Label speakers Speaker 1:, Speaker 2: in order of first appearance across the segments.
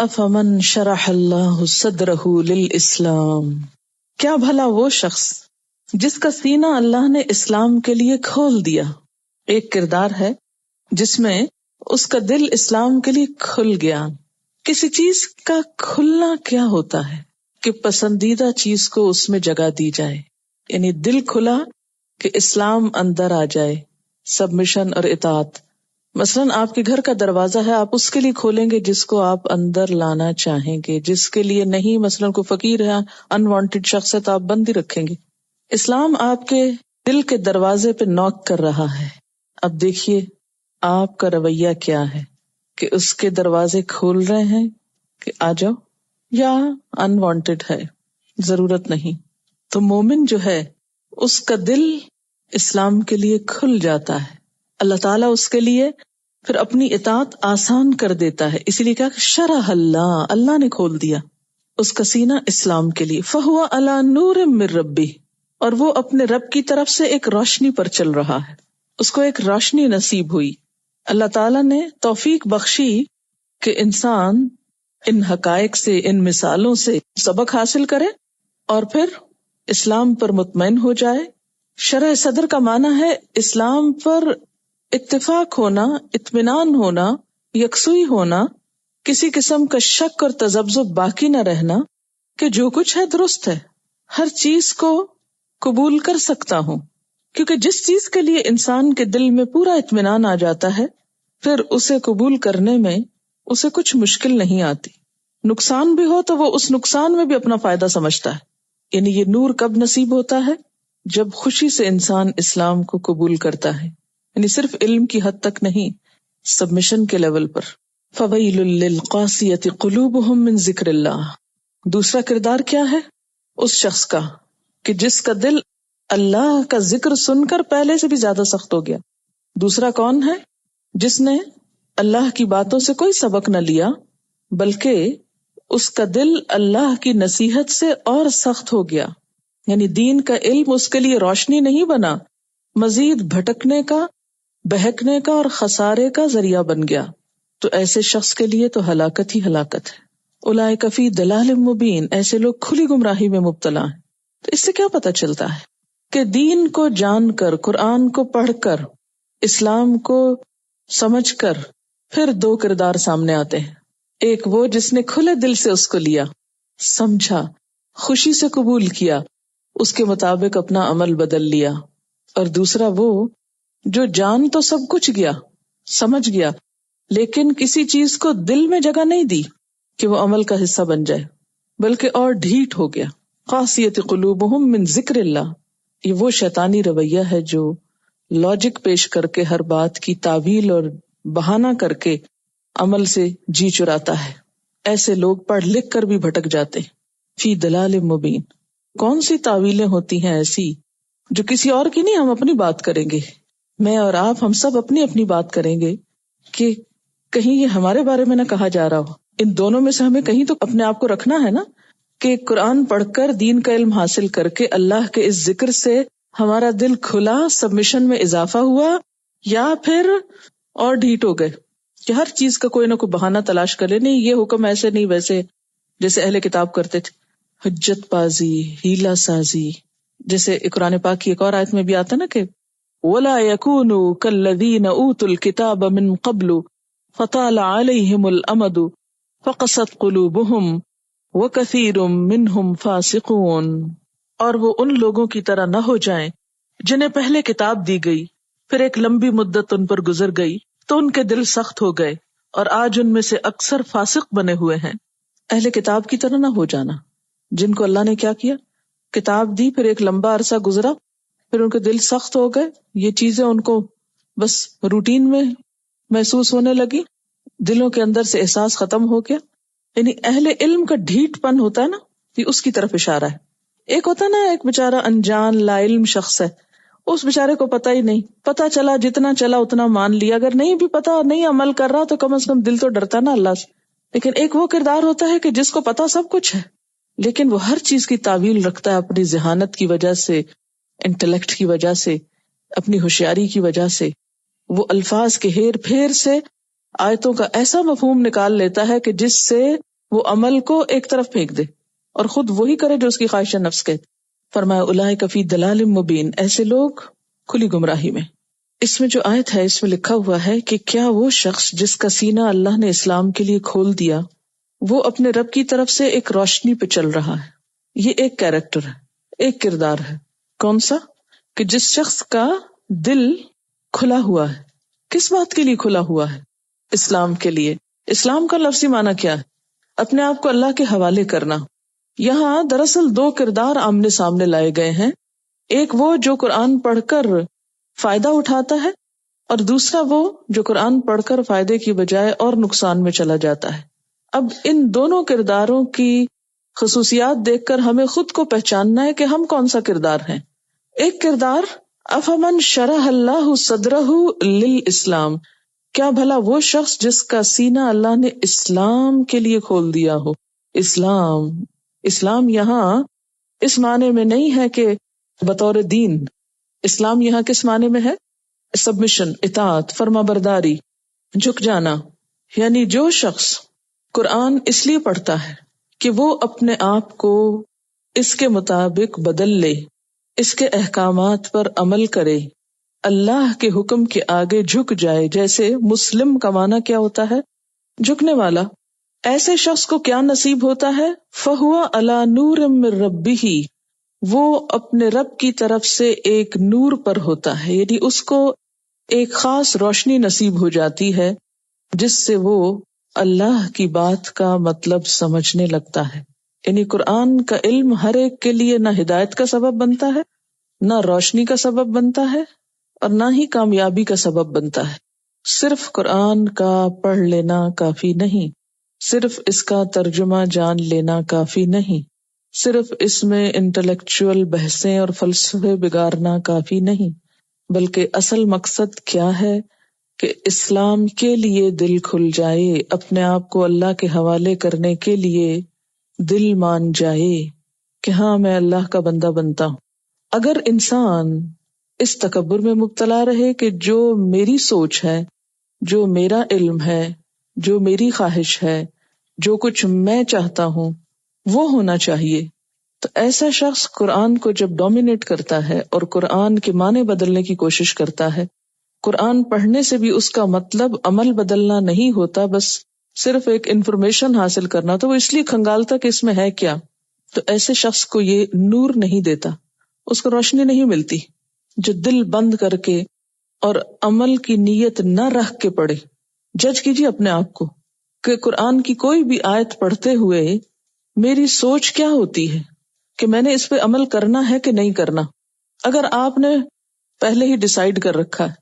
Speaker 1: افمن شرح اللہ صدرہ للاسلام، کیا بھلا وہ شخص جس کا سینہ اللہ نے اسلام کے لیے کھول دیا۔ ایک کردار ہے جس میں اس کا دل اسلام کے لیے کھل گیا۔ کسی چیز کا کھلنا کیا ہوتا ہے کہ پسندیدہ چیز کو اس میں جگہ دی جائے، یعنی دل کھلا کہ اسلام اندر آ جائے، سبمیشن اور اطاعت۔ مثلاً آپ کے گھر کا دروازہ ہے، آپ اس کے لیے کھولیں گے جس کو آپ اندر لانا چاہیں گے، جس کے لیے نہیں، مثلاً کوئی فقیر ہے، انوانٹڈ شخص ہے تو آپ بند ہی رکھیں گے۔ اسلام آپ کے دل کے دروازے پہ نوک کر رہا ہے۔ اب دیکھیے آپ کا رویہ کیا ہے کہ اس کے دروازے کھول رہے ہیں کہ آ جاؤ، یا انوانٹڈ ہے، ضرورت نہیں۔ تو مومن جو ہے اس کا دل اسلام کے لیے کھل جاتا ہے، اللہ تعالیٰ اس کے لیے پھر اپنی اطاعت آسان کر دیتا ہے۔ اسی لیے کہا کہ شرح اللہ نے کھول دیا اس کا سینہ اسلام کے لیے۔ فہو علی نور من ربہ، اور وہ اپنے رب کی طرف سے ایک روشنی پر چل رہا ہے، اس کو ایک روشنی نصیب ہوئی۔ اللہ تعالیٰ نے توفیق بخشی کہ انسان ان حقائق سے، ان مثالوں سے سبق حاصل کرے اور پھر اسلام پر مطمئن ہو جائے۔ شرح صدر کا معنی ہے اسلام پر اتفاق ہونا، اطمینان ہونا، یکسوئی ہونا، کسی قسم کا شک اور تذبذب باقی نہ رہنا کہ جو کچھ ہے درست ہے، ہر چیز کو قبول کر سکتا ہوں۔ کیونکہ جس چیز کے لیے انسان کے دل میں پورا اطمینان آ جاتا ہے، پھر اسے قبول کرنے میں اسے کچھ مشکل نہیں آتی۔ نقصان بھی ہو تو وہ اس نقصان میں بھی اپنا فائدہ سمجھتا ہے۔ یعنی یہ نور کب نصیب ہوتا ہے؟ جب خوشی سے انسان اسلام کو قبول کرتا ہے، یعنی صرف علم کی حد تک نہیں، سبمیشن کے لیول پر۔ فَوَيْلٌ لِّلْقَاسِيَةِ قُلُوبُهُم مِّن ذِكْرِ اللَّهِ۔ دوسرا کردار کیا ہے اس شخص کا کہ جس کا دل اللہ کا ذکر سن کر پہلے سے بھی زیادہ سخت ہو گیا۔ دوسرا کون ہے؟ جس نے اللہ کی باتوں سے کوئی سبق نہ لیا، بلکہ اس کا دل اللہ کی نصیحت سے اور سخت ہو گیا، یعنی دین کا علم اس کے لیے روشنی نہیں بنا، مزید بھٹکنے کا، بہکنے کا اور خسارے کا ذریعہ بن گیا۔ تو ایسے شخص کے لیے تو ہلاکت ہی ہلاکت ہے۔ اولئک فی ضلال مبین، ایسے لوگ کھلی گمراہی میں مبتلا ہیں۔ تو اس سے کیا پتہ چلتا ہے کہ دین کو جان کر، قرآن کو پڑھ کر، اسلام کو سمجھ کر پھر دو کردار سامنے آتے ہیں۔ ایک وہ جس نے کھلے دل سے اس کو لیا، سمجھا، خوشی سے قبول کیا، اس کے مطابق اپنا عمل بدل لیا، اور دوسرا وہ جو جان تو سب کچھ گیا، سمجھ گیا، لیکن کسی چیز کو دل میں جگہ نہیں دی کہ وہ عمل کا حصہ بن جائے، بلکہ اور ڈھیٹ ہو گیا۔ قاسیۃ قلوبہم من ذکر اللہ، یہ وہ شیطانی رویہ ہے جو لاجک پیش کر کے ہر بات کی تعویل اور بہانہ کر کے عمل سے جی چراتا ہے۔ ایسے لوگ پڑھ لکھ کر بھی بھٹک جاتے۔ فی ضلال مبین، کون سی تعویلیں ہوتی ہیں ایسی جو کسی اور کی نہیں، ہم اپنی بات کریں گے، میں اور آپ، ہم سب اپنی اپنی بات کریں گے کہ کہیں یہ ہمارے بارے میں نہ کہا جا رہا ہو۔ ان دونوں میں سے ہمیں کہیں تو اپنے آپ کو رکھنا ہے نا، کہ قرآن پڑھ کر، دین کا علم حاصل کر کے اللہ کے اس ذکر سے ہمارا دل کھلا، سبمیشن میں اضافہ ہوا، یا پھر اور ڈھیٹ ہو گئے کہ ہر چیز کا کوئی نہ کوئی بہانہ تلاش کرے، نہیں یہ حکم ایسے نہیں ویسے، جیسے اہل کتاب کرتے تھے، حجت بازی، ہیلا سازی۔ جیسے قرآن پاک کی ایک اور آیت میں بھی آتا نا کہ وَلَا يَكُونُوا كَالَّذِينَ أُوتُوا الْكِتَابَ مِن قَبْلُ فَطَالَ عَلَيْهِمُ الْأَمَدُ فَقَسَتْ قُلُوبُهُمْ وَكَثِيرٌ مِّنْهُمْ فَاسِقُونَ۔ اور وہ ان لوگوں کی طرح نہ ہو جائیں جنہیں پہلے کتاب دی گئی، پھر ایک لمبی مدت ان پر گزر گئی تو ان کے دل سخت ہو گئے، اور آج ان میں سے اکثر فاسق بنے ہوئے ہیں۔ اہل کتاب کی طرح نہ ہو جانا، جن کو اللہ نے کیا کیا، کتاب دی، پھر ایک لمبا عرصہ گزرا، پھر ان کے دل سخت ہو گئے، یہ چیزیں ان کو بس روٹین میں محسوس ہونے لگی، دلوں کے اندر سے احساس ختم ہو گیا۔ یعنی اہل علم کا ڈھیٹ پن ہوتا ہے نا، یہ اس کی طرف اشارہ ہے۔ ایک ہوتا ہے نا، ایک بیچارہ انجان لا علم شخص ہے، اس بیچارے کو پتہ ہی نہیں، پتہ چلا جتنا چلا اتنا مان لیا، اگر نہیں بھی پتہ، نہیں عمل کر رہا تو کم از کم دل تو ڈرتا نا اللہ سے۔ لیکن ایک وہ کردار ہوتا ہے کہ جس کو پتہ سب کچھ ہے، لیکن وہ ہر چیز کی تعویل رکھتا ہے اپنی ذہانت کی وجہ سے، انٹلیکٹ کی وجہ سے، اپنی ہوشیاری کی وجہ سے۔ وہ الفاظ کے ہیر پھیر سے آیتوں کا ایسا مفہوم نکال لیتا ہے کہ جس سے وہ عمل کو ایک طرف پھینک دے اور خود وہی کرے جو اس کی خواہش نفس کہتے. فرمایا اولئک فی ضلال مبین، ایسے لوگ کھلی گمراہی میں. اس میں جو آیت ہے اس میں لکھا ہوا ہے کہ کیا وہ شخص جس کا سینہ اللہ نے اسلام کے لیے کھول دیا وہ اپنے رب کی طرف سے ایک روشنی پہ چل رہا ہے. یہ ایک کیریکٹر ہے، ایک کردار ہے. کون سا؟ کہ جس شخص کا دل کھلا ہوا ہے. کس بات کے لیے کھلا ہوا ہے؟ اسلام کے لیے. اسلام کا لفظی معنی کیا ہے؟ اپنے آپ کو اللہ کے حوالے کرنا. یہاں دراصل دو کردار آمنے سامنے لائے گئے ہیں. ایک وہ جو قرآن پڑھ کر فائدہ اٹھاتا ہے، اور دوسرا وہ جو قرآن پڑھ کر فائدے کی بجائے اور نقصان میں چلا جاتا ہے. اب ان دونوں کرداروں کی خصوصیات دیکھ کر ہمیں خود کو پہچاننا ہے کہ ہم کون سا کردار ہیں. ایک کردار افمن شرح اللہ صدرہ للاسلام، کیا بھلا وہ شخص جس کا سینہ اللہ نے اسلام کے لیے کھول دیا ہو. اسلام یہاں اس معنی میں نہیں ہے کہ بطور دین. اسلام یہاں کس معنی میں ہے؟ سبمیشن، اطاعت، فرما برداری، جھک جانا. یعنی جو شخص قرآن اس لیے پڑھتا ہے کہ وہ اپنے آپ کو اس کے مطابق بدل لے، اس کے احکامات پر عمل کرے، اللہ کے حکم کے آگے جھک جائے. جیسے مسلم کا معنی کیا ہوتا ہے؟ جھکنے والا. ایسے شخص کو کیا نصیب ہوتا ہے؟ فَهُوَ عَلَى نُورٍ مِّن رَبِّهِ، وہ اپنے رب کی طرف سے ایک نور پر ہوتا ہے. یعنی اس کو ایک خاص روشنی نصیب ہو جاتی ہے جس سے وہ اللہ کی بات کا مطلب سمجھنے لگتا ہے. یعنی قرآن کا علم ہر ایک کے لیے نہ ہدایت کا سبب بنتا ہے، نہ روشنی کا سبب بنتا ہے، اور نہ ہی کامیابی کا سبب بنتا ہے. صرف قرآن کا پڑھ لینا کافی نہیں، صرف اس کا ترجمہ جان لینا کافی نہیں، صرف اس میں انٹلیکچوئل بحثیں اور فلسفے بگارنا کافی نہیں، بلکہ اصل مقصد کیا ہے کہ اسلام کے لیے دل کھل جائے، اپنے آپ کو اللہ کے حوالے کرنے کے لیے دل مان جائے کہ ہاں میں اللہ کا بندہ بنتا ہوں. اگر انسان اس تکبر میں مبتلا رہے کہ جو میری سوچ ہے، جو میرا علم ہے، جو میری خواہش ہے، جو کچھ میں چاہتا ہوں وہ ہونا چاہیے، تو ایسا شخص قرآن کو جب ڈومینیٹ کرتا ہے اور قرآن کے معنی بدلنے کی کوشش کرتا ہے، قرآن پڑھنے سے بھی اس کا مطلب عمل بدلنا نہیں ہوتا، بس صرف ایک انفارمیشن حاصل کرنا، تو وہ اس لیے کھنگالتا کہ اس میں ہے کیا. تو ایسے شخص کو یہ نور نہیں دیتا، اس کو روشنی نہیں ملتی. جو دل بند کر کے اور عمل کی نیت نہ رکھ کے پڑھے. جج کیجیے اپنے آپ کو کہ قرآن کی کوئی بھی آیت پڑھتے ہوئے میری سوچ کیا ہوتی ہے کہ میں نے اس پہ عمل کرنا ہے کہ نہیں کرنا. اگر آپ نے پہلے ہی ڈیسائیڈ کر رکھا ہے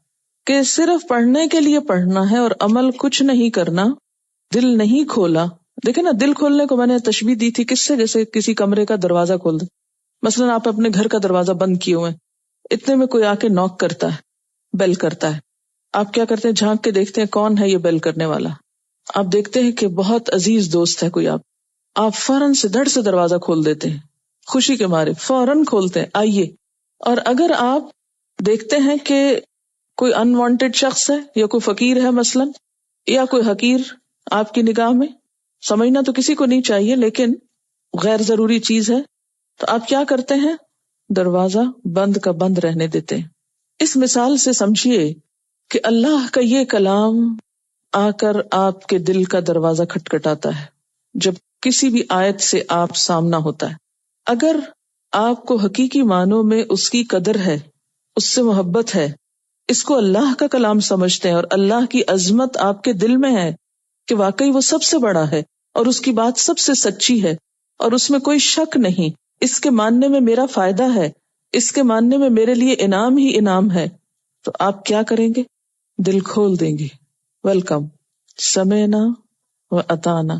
Speaker 1: کہ صرف پڑھنے کے لیے پڑھنا ہے اور عمل کچھ نہیں کرنا، دل نہیں کھولا. دیکھیں نا، دل کھولنے کو میں نے تشبیہ دی تھی کس سے؟ جیسے کسی کمرے کا دروازہ کھول دیں. مثلا آپ اپنے گھر کا دروازہ بند کیے ہوئے، اتنے میں کوئی آ کے نوک کرتا ہے، بیل کرتا ہے. آپ کیا کرتے ہیں؟ جھانک کے دیکھتے ہیں کون ہے یہ بیل کرنے والا. آپ دیکھتے ہیں کہ بہت عزیز دوست ہے کوئی، آپ فوراً سے دھڑ سے دروازہ کھول دیتے ہیں، خوشی کے مارے فوراً کھولتے ہیں آئیے. اور اگر آپ دیکھتے ہیں کہ کوئی انوانٹیڈ شخص ہے یا کوئی فقیر ہے مثلا، یا کوئی حقیر آپ کی نگاہ میں، سمجھنا تو کسی کو نہیں چاہیے لیکن غیر ضروری چیز ہے، تو آپ کیا کرتے ہیں؟ دروازہ بند کا بند رہنے دیتے ہیں. اس مثال سے سمجھیے کہ اللہ کا یہ کلام آ کر آپ کے دل کا دروازہ کھٹکھٹاتا ہے جب کسی بھی آیت سے آپ سامنا ہوتا ہے. اگر آپ کو حقیقی معنوں میں اس کی قدر ہے، اس سے محبت ہے، اس کو اللہ کا کلام سمجھتے ہیں اور اللہ کی عظمت آپ کے دل میں ہے کہ واقعی وہ سب سے بڑا ہے اور اس کی بات سب سے سچی ہے اور اس میں کوئی شک نہیں، اس کے ماننے میں میرا فائدہ ہے، اس کے ماننے میں میرے لیے انعام ہی انعام ہے، تو آپ کیا کریں گے؟ دل کھول دیں گے. ویلکم، سمعنا و اطعنا.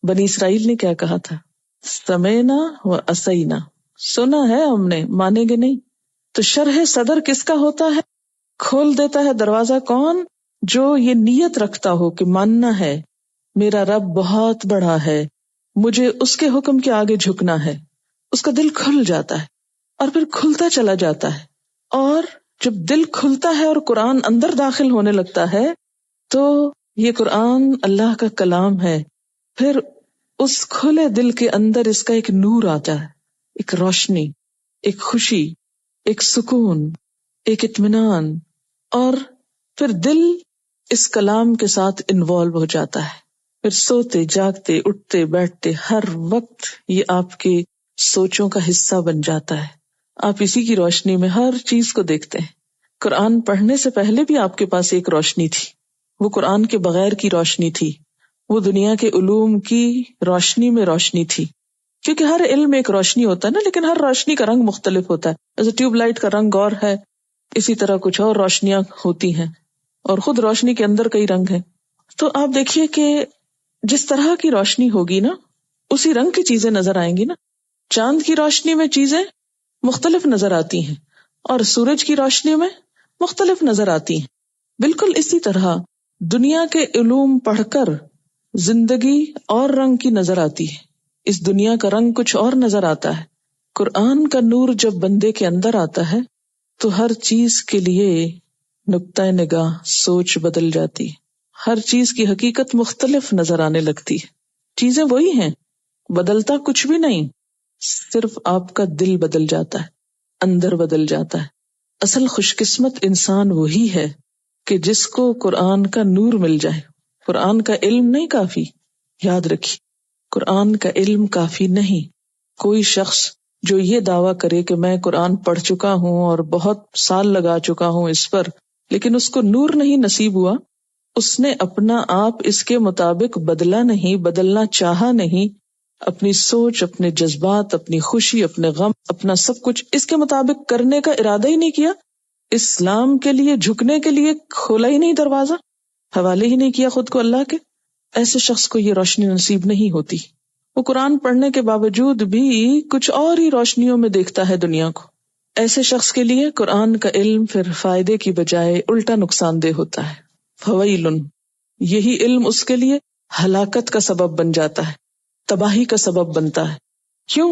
Speaker 1: بنی اسرائیل نے کیا کہا تھا؟ سمعنا و عصینا، سنا ہے ہم نے، مانیں گے نہیں. تو شرح صدر کس کا ہوتا ہے؟ کھول دیتا ہے دروازہ کون؟ جو یہ نیت رکھتا ہو کہ ماننا ہے، میرا رب بہت بڑا ہے، مجھے اس کے حکم کے آگے جھکنا ہے. اس کا دل کھل جاتا ہے اور پھر کھلتا چلا جاتا ہے. اور جب دل کھلتا ہے اور قرآن اندر داخل ہونے لگتا ہے تو یہ قرآن اللہ کا کلام ہے. پھر اس کھلے دل کے اندر اس کا ایک نور آتا ہے، ایک روشنی، ایک خوشی، ایک سکون، ایک اطمینان، اور پھر دل اس کلام کے ساتھ انوالو ہو جاتا ہے. پھر سوتے جاگتے اٹھتے بیٹھتے ہر وقت یہ آپ کے سوچوں کا حصہ بن جاتا ہے. آپ اسی کی روشنی میں ہر چیز کو دیکھتے ہیں. قرآن پڑھنے سے پہلے بھی آپ کے پاس ایک روشنی تھی، وہ قرآن کے بغیر کی روشنی تھی، وہ دنیا کے علوم کی روشنی میں روشنی تھی. کیونکہ ہر علم ایک روشنی ہوتا ہے نا، لیکن ہر روشنی کا رنگ مختلف ہوتا ہے. جیسے ٹیوب لائٹ کا رنگ اور ہے، اسی طرح کچھ اور روشنیاں ہوتی ہیں، اور خود روشنی کے اندر کئی رنگ ہیں. تو آپ دیکھیے کہ جس طرح کی روشنی ہوگی نا، اسی رنگ کی چیزیں نظر آئیں گی نا. چاند کی روشنی میں چیزیں مختلف نظر آتی ہیں اور سورج کی روشنی میں مختلف نظر آتی ہیں. بالکل اسی طرح دنیا کے علوم پڑھ کر زندگی اور رنگ کی نظر آتی ہے. اس دنیا کا رنگ کچھ اور نظر آتا ہے. قرآن کا نور جب بندے کے اندر آتا ہے تو ہر چیز کے لیے نقطہ نگاہ، سوچ بدل جاتی ہے. ہر چیز کی حقیقت مختلف نظر آنے لگتی ہے. چیزیں وہی ہیں، بدلتا کچھ بھی نہیں، صرف آپ کا دل بدل جاتا ہے، اندر بدل جاتا ہے. اصل خوش قسمت انسان وہی ہے کہ جس کو قرآن کا نور مل جائے. قرآن کا علم نہیں کافی، یاد رکھیے، قرآن کا علم کافی نہیں. کوئی شخص جو یہ دعویٰ کرے کہ میں قرآن پڑھ چکا ہوں اور بہت سال لگا چکا ہوں اس پر، لیکن اس کو نور نہیں نصیب ہوا، اس نے اپنا آپ اس کے مطابق بدلا نہیں، بدلنا چاہا نہیں. اپنی سوچ، اپنے جذبات، اپنی خوشی، اپنے غم، اپنا سب کچھ اس کے مطابق کرنے کا ارادہ ہی نہیں کیا. اسلام کے لیے جھکنے کے لیے کھولا ہی نہیں دروازہ، حوالے ہی نہیں کیا خود کو اللہ کے. ایسے شخص کو یہ روشنی نصیب نہیں ہوتی. وہ قرآن پڑھنے کے باوجود بھی کچھ اور ہی روشنیوں میں دیکھتا ہے دنیا کو. ایسے شخص کے لیے قرآن کا علم پھر فائدے کی بجائے الٹا نقصان دہ ہوتا ہے. فویل، یہی علم اس کے لیے ہلاکت کا سبب بن جاتا ہے، تباہی کا سبب بنتا ہے. کیوں؟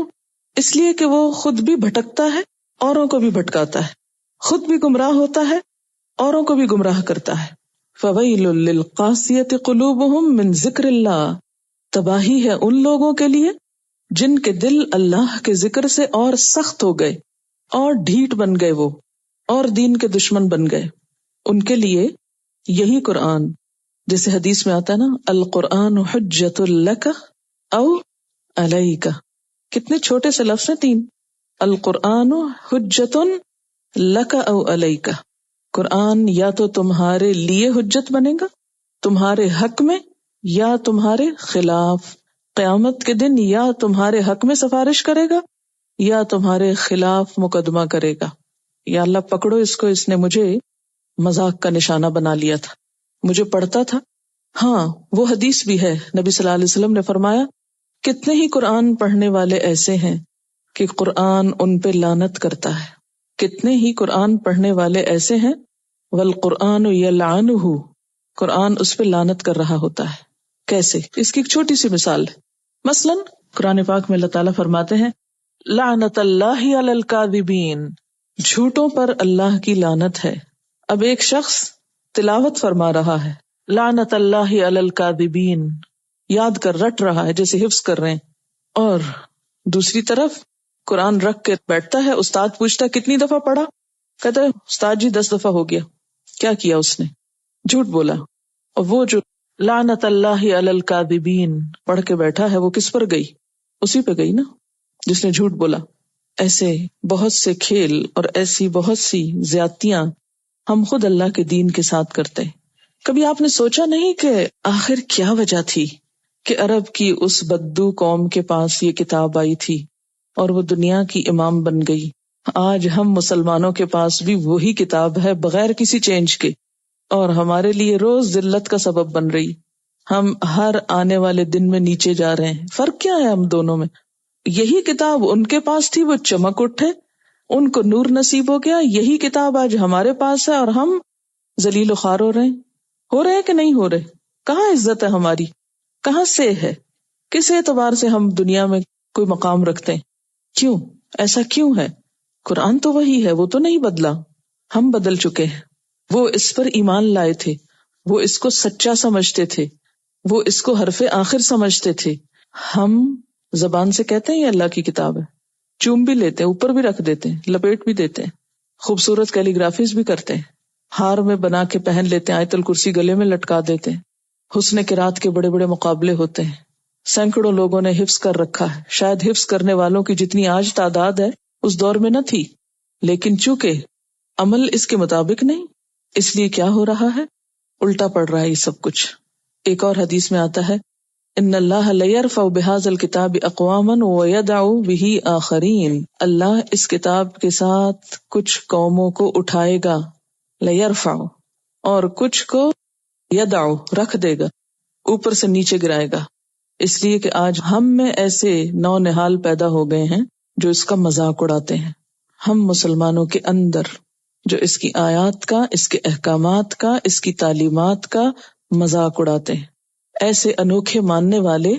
Speaker 1: اس لیے کہ وہ خود بھی بھٹکتا ہے، اوروں کو بھی بھٹکاتا ہے، خود بھی گمراہ ہوتا ہے، اوروں کو بھی گمراہ کرتا ہے. فویل للقاسیۃ قلوبہم من ذکر اللہ، تباہی ہے ان لوگوں کے لیے جن کے دل اللہ کے ذکر سے اور سخت ہو گئے اور ڈھیٹ بن گئے، وہ اور دین کے دشمن بن گئے. ان کے لیے یہی قرآن، جیسے حدیث میں آتا ہے نا، القرآن حجت لک او علیک. کتنے چھوٹے سے لفظ ہیں، 3. القرآن حجت لک او علیک. قرآن یا تو تمہارے لیے حجت بنے گا، تمہارے حق میں یا تمہارے خلاف. قیامت کے دن یا تمہارے حق میں سفارش کرے گا یا تمہارے خلاف مقدمہ کرے گا. یا اللہ پکڑو اس کو، اس نے مجھے مذاق کا نشانہ بنا لیا تھا، مجھے پڑھتا تھا. ہاں، وہ حدیث بھی ہے، نبی صلی اللہ علیہ وسلم نے فرمایا کتنے ہی قرآن پڑھنے والے ایسے ہیں کہ قرآن ان پہ لعنت کرتا ہے. کتنے ہی قرآن پڑھنے والے ایسے ہیں والقرآن یلعنہ، قرآن اس پہ لعنت کر رہا ہوتا ہے. کیسے؟ اس کی ایک چھوٹی سی مثال ہے. مثلا قرآن پاک میں اللہ تعالیٰ فرماتے ہیں لعنت اللہ علی الکاذبین، جھوٹوں پر اللہ کی لعنت ہے. اب ایک شخص تلاوت فرما رہا ہے لعنت اللہ علی الکاذبین، یاد کر رٹ رہا ہے جیسے حفظ کر رہے ہیں، اور دوسری طرف قرآن رکھ کے بیٹھتا ہے. استاد پوچھتا کتنی دفعہ پڑھا؟ کہتا ہے استاد جی 10 دفعہ ہو گیا. کیا کیا اس نے؟ جھوٹ بولا. اور وہ جو لعنت اللہ علی الکاذبین پڑھ کے بیٹھا ہے وہ کس پر گئی؟ اسی پہ گئی نا جس نے جھوٹ بولا. ایسے بہت سے کھیل اور ایسی بہت سی زیادتیاں ہم خود اللہ کے دین کے ساتھ کرتے ہیں. کبھی آپ نے سوچا نہیں کہ آخر کیا وجہ تھی کہ عرب کی اس بدو قوم کے پاس یہ کتاب آئی تھی اور وہ دنیا کی امام بن گئی؟ آج ہم مسلمانوں کے پاس بھی وہی کتاب ہے بغیر کسی چینج کے، اور ہمارے لیے روز ذلت کا سبب بن رہی. ہم ہر آنے والے دن میں نیچے جا رہے ہیں. فرق کیا ہے ہم دونوں میں؟ یہی کتاب ان کے پاس تھی، وہ چمک اٹھے، ان کو نور نصیب ہو گیا. یہی کتاب آج ہمارے پاس ہے اور ہم ذلیل و خوار ہو رہے کہ نہیں ہو رہے؟ کہاں عزت ہے ہماری؟ کہاں سے ہے؟ کس اعتبار سے ہم دنیا میں کوئی مقام رکھتے ہیں؟ کیوں ایسا کیوں ہے؟ قرآن تو وہی ہے، وہ تو نہیں بدلا. ہم بدل چکے ہیں. وہ اس پر ایمان لائے تھے، وہ اس کو سچا سمجھتے تھے، وہ اس کو حرف آخر سمجھتے تھے، ہم زبان سے کہتے ہیں یہ اللہ کی کتاب ہے، چوم بھی لیتے ہیں، اوپر بھی رکھ دیتے ہیں، لپیٹ بھی دیتے ہیں، خوبصورت کیلی گرافیز بھی کرتے ہیں، ہار میں بنا کے پہن لیتے ہیں، آیت الکرسی گلے میں لٹکا دیتے ہیں، حسن قرات کے بڑے بڑے مقابلے ہوتے ہیں، سینکڑوں لوگوں نے حفظ کر رکھا ہے، شاید حفظ کرنے والوں کی جتنی آج تعداد ہے اس دور میں نہ تھی، لیکن چونکہ عمل اس کے مطابق نہیں، اس لیے کیا ہو رہا ہے، الٹا پڑ رہا ہے یہ سب کچھ۔ ایک اور حدیث میں آتا ہے ان اللہ لیرفع بہذا الکتاب اقواما ویدع بہ آخرین، اللہ اس کتاب کے ساتھ کچھ قوموں کو اٹھائے گا، لیرفع، اور کچھ کو یدع رکھ دے گا، اوپر سے نیچے گرائے گا، اس لیے کہ آج ہم میں ایسے نو نہال پیدا ہو گئے ہیں جو اس کا مذاق اڑاتے ہیں۔ ہم مسلمانوں کے اندر جو اس کی آیات کا، اس کے احکامات کا، اس کی تعلیمات کا مذاق اڑاتے ہیں، ایسے انوکھے ماننے والے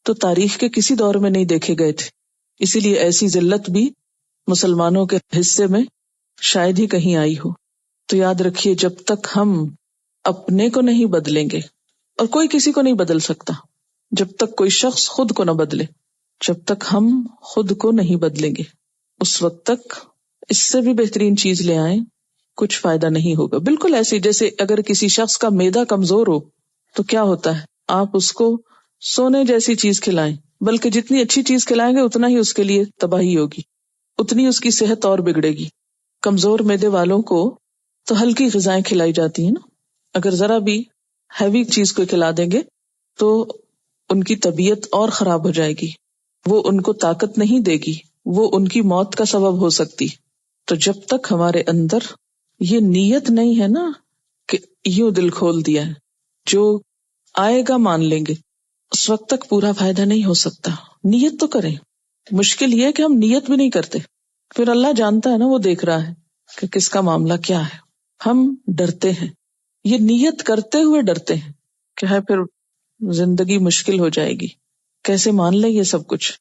Speaker 1: تو تاریخ کے کسی دور میں نہیں دیکھے گئے تھے، اسی لیے ایسی ذلت بھی مسلمانوں کے حصے میں شاید ہی کہیں آئی ہو۔ تو یاد رکھیے جب تک ہم اپنے کو نہیں بدلیں گے، اور کوئی کسی کو نہیں بدل سکتا جب تک کوئی شخص خود کو نہ بدلے، جب تک ہم خود کو نہیں بدلیں گے اس وقت تک اس سے بھی بہترین چیز لے آئیں کچھ فائدہ نہیں ہوگا۔ بالکل ایسی جیسے اگر کسی شخص کا معدہ کمزور ہو تو کیا ہوتا ہے، آپ اس کو سونے جیسی چیز کھلائیں، بلکہ جتنی اچھی چیز کھلائیں گے اتنا ہی اس کے لیے تباہی ہوگی، اتنی اس کی صحت اور بگڑے گی۔ کمزور معدے والوں کو تو ہلکی غذائیں کھلائی جاتی ہیں نا، اگر ذرا بھی ہیوی چیز کو کھلا دیں گے تو ان کی طبیعت اور خراب ہو جائے گی، وہ ان کو طاقت نہیں دے گی، وہ ان کی موت کا سبب ہو سکتی۔ تو جب تک ہمارے اندر یہ نیت نہیں ہے نا کہ یوں دل کھول دیا ہے، جو آئے گا مان لیں گے، اس وقت تک پورا فائدہ نہیں ہو سکتا۔ نیت تو کریں، مشکل یہ ہے کہ ہم نیت بھی نہیں کرتے، پھر اللہ جانتا ہے نا، وہ دیکھ رہا ہے کہ کس کا معاملہ کیا ہے۔ ہم ڈرتے ہیں، یہ نیت کرتے ہوئے ڈرتے ہیں کہ ہے پھر زندگی مشکل ہو جائے گی، کیسے مان لیں یہ سب کچھ۔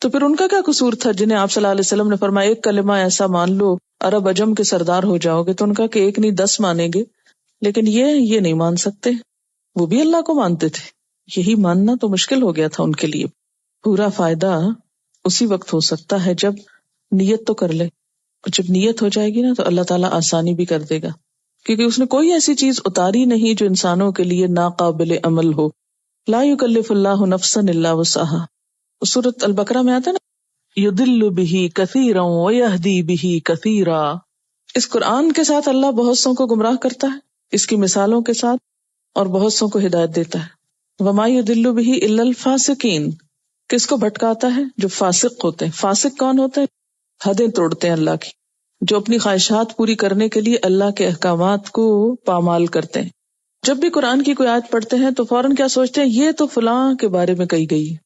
Speaker 1: تو پھر ان کا کیا قصور تھا جنہیں آپ صلی اللہ علیہ وسلم نے فرمایا ایک کلمہ ایسا مان لو عرب عجم کے سردار ہو جاؤ گے، تو ان کا کہ ایک نہیں 10 مانیں گے، لیکن یہ نہیں مان سکتے، وہ بھی اللہ کو مانتے تھے۔ یہی ماننا تو مشکل ہو گیا تھا ان کے لیے۔ پورا فائدہ اسی وقت ہو سکتا ہے جب نیت تو کر لے، اور جب نیت ہو جائے گی نا تو اللہ تعالیٰ آسانی بھی کر دے گا، کیونکہ اس نے کوئی ایسی چیز اتاری نہیں جو انسانوں کے لیے ناقابل عمل ہو۔ لا یکلف اللہ نفسا الا وسعها، سورۃ البقرہ میں آتا ہے نا، یضل بہ کثیرا ویہدی بہ کثیرا۔ اس قرآن کے ساتھ اللہ بہت سوں کو گمراہ کرتا ہے، اس کی مثالوں کے ساتھ، اور بہت سوں کو ہدایت دیتا ہے۔ وما یضل بہ الا الفاسقین، کس کو بھٹکاتا ہے؟ جو فاسق ہوتے ہیں۔ فاسق کون ہوتے ہیں؟ حدیں توڑتے ہیں اللہ کی، جو اپنی خواہشات پوری کرنے کے لیے اللہ کے احکامات کو پامال کرتے ہیں۔ جب بھی قرآن کی کوئی آیت پڑھتے ہیں تو فوراً کیا سوچتے ہیں، یہ تو فلاں کے بارے میں کہی گئی ہے،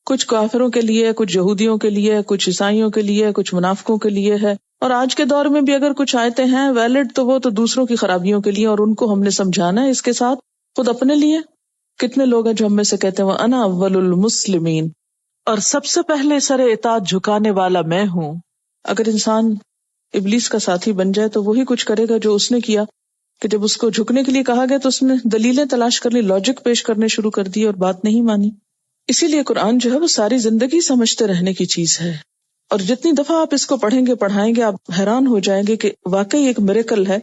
Speaker 1: کچھ کافروں کے لیے، کچھ یہودیوں کے لیے، کچھ عیسائیوں کے لیے، کچھ منافقوں کے لیے ہے، اور آج کے دور میں بھی اگر کچھ آیتیں ہیں ویلڈ تو وہ تو دوسروں کی خرابیوں کے لیے، اور ان کو ہم نے سمجھانا ہے اس کے ساتھ، خود اپنے لیے۔ کتنے لوگ ہیں جو ہم میں سے کہتے ہیں وَأَنَا أَوَّلُ الْمُسْلِمِينَ، اور سب سے پہلے سر اطاعت جھکانے والا میں ہوں۔ اگر انسان ابلیس کا ساتھی بن جائے تو وہی کچھ کرے گا جو اس نے کیا، کہ جب اس کو جھکنے کے لیے کہا گیا تو اس نے دلیلیں تلاش کر لی، لاجک پیش کرنے شروع کر دی اور بات نہیں مانی۔ اسی لیے قرآن جو ہے وہ ساری زندگی سمجھتے رہنے کی چیز ہے، اور جتنی دفعہ آپ اس کو پڑھیں گے پڑھائیں گے آپ حیران ہو جائیں گے کہ واقعی ایک میریکل ہے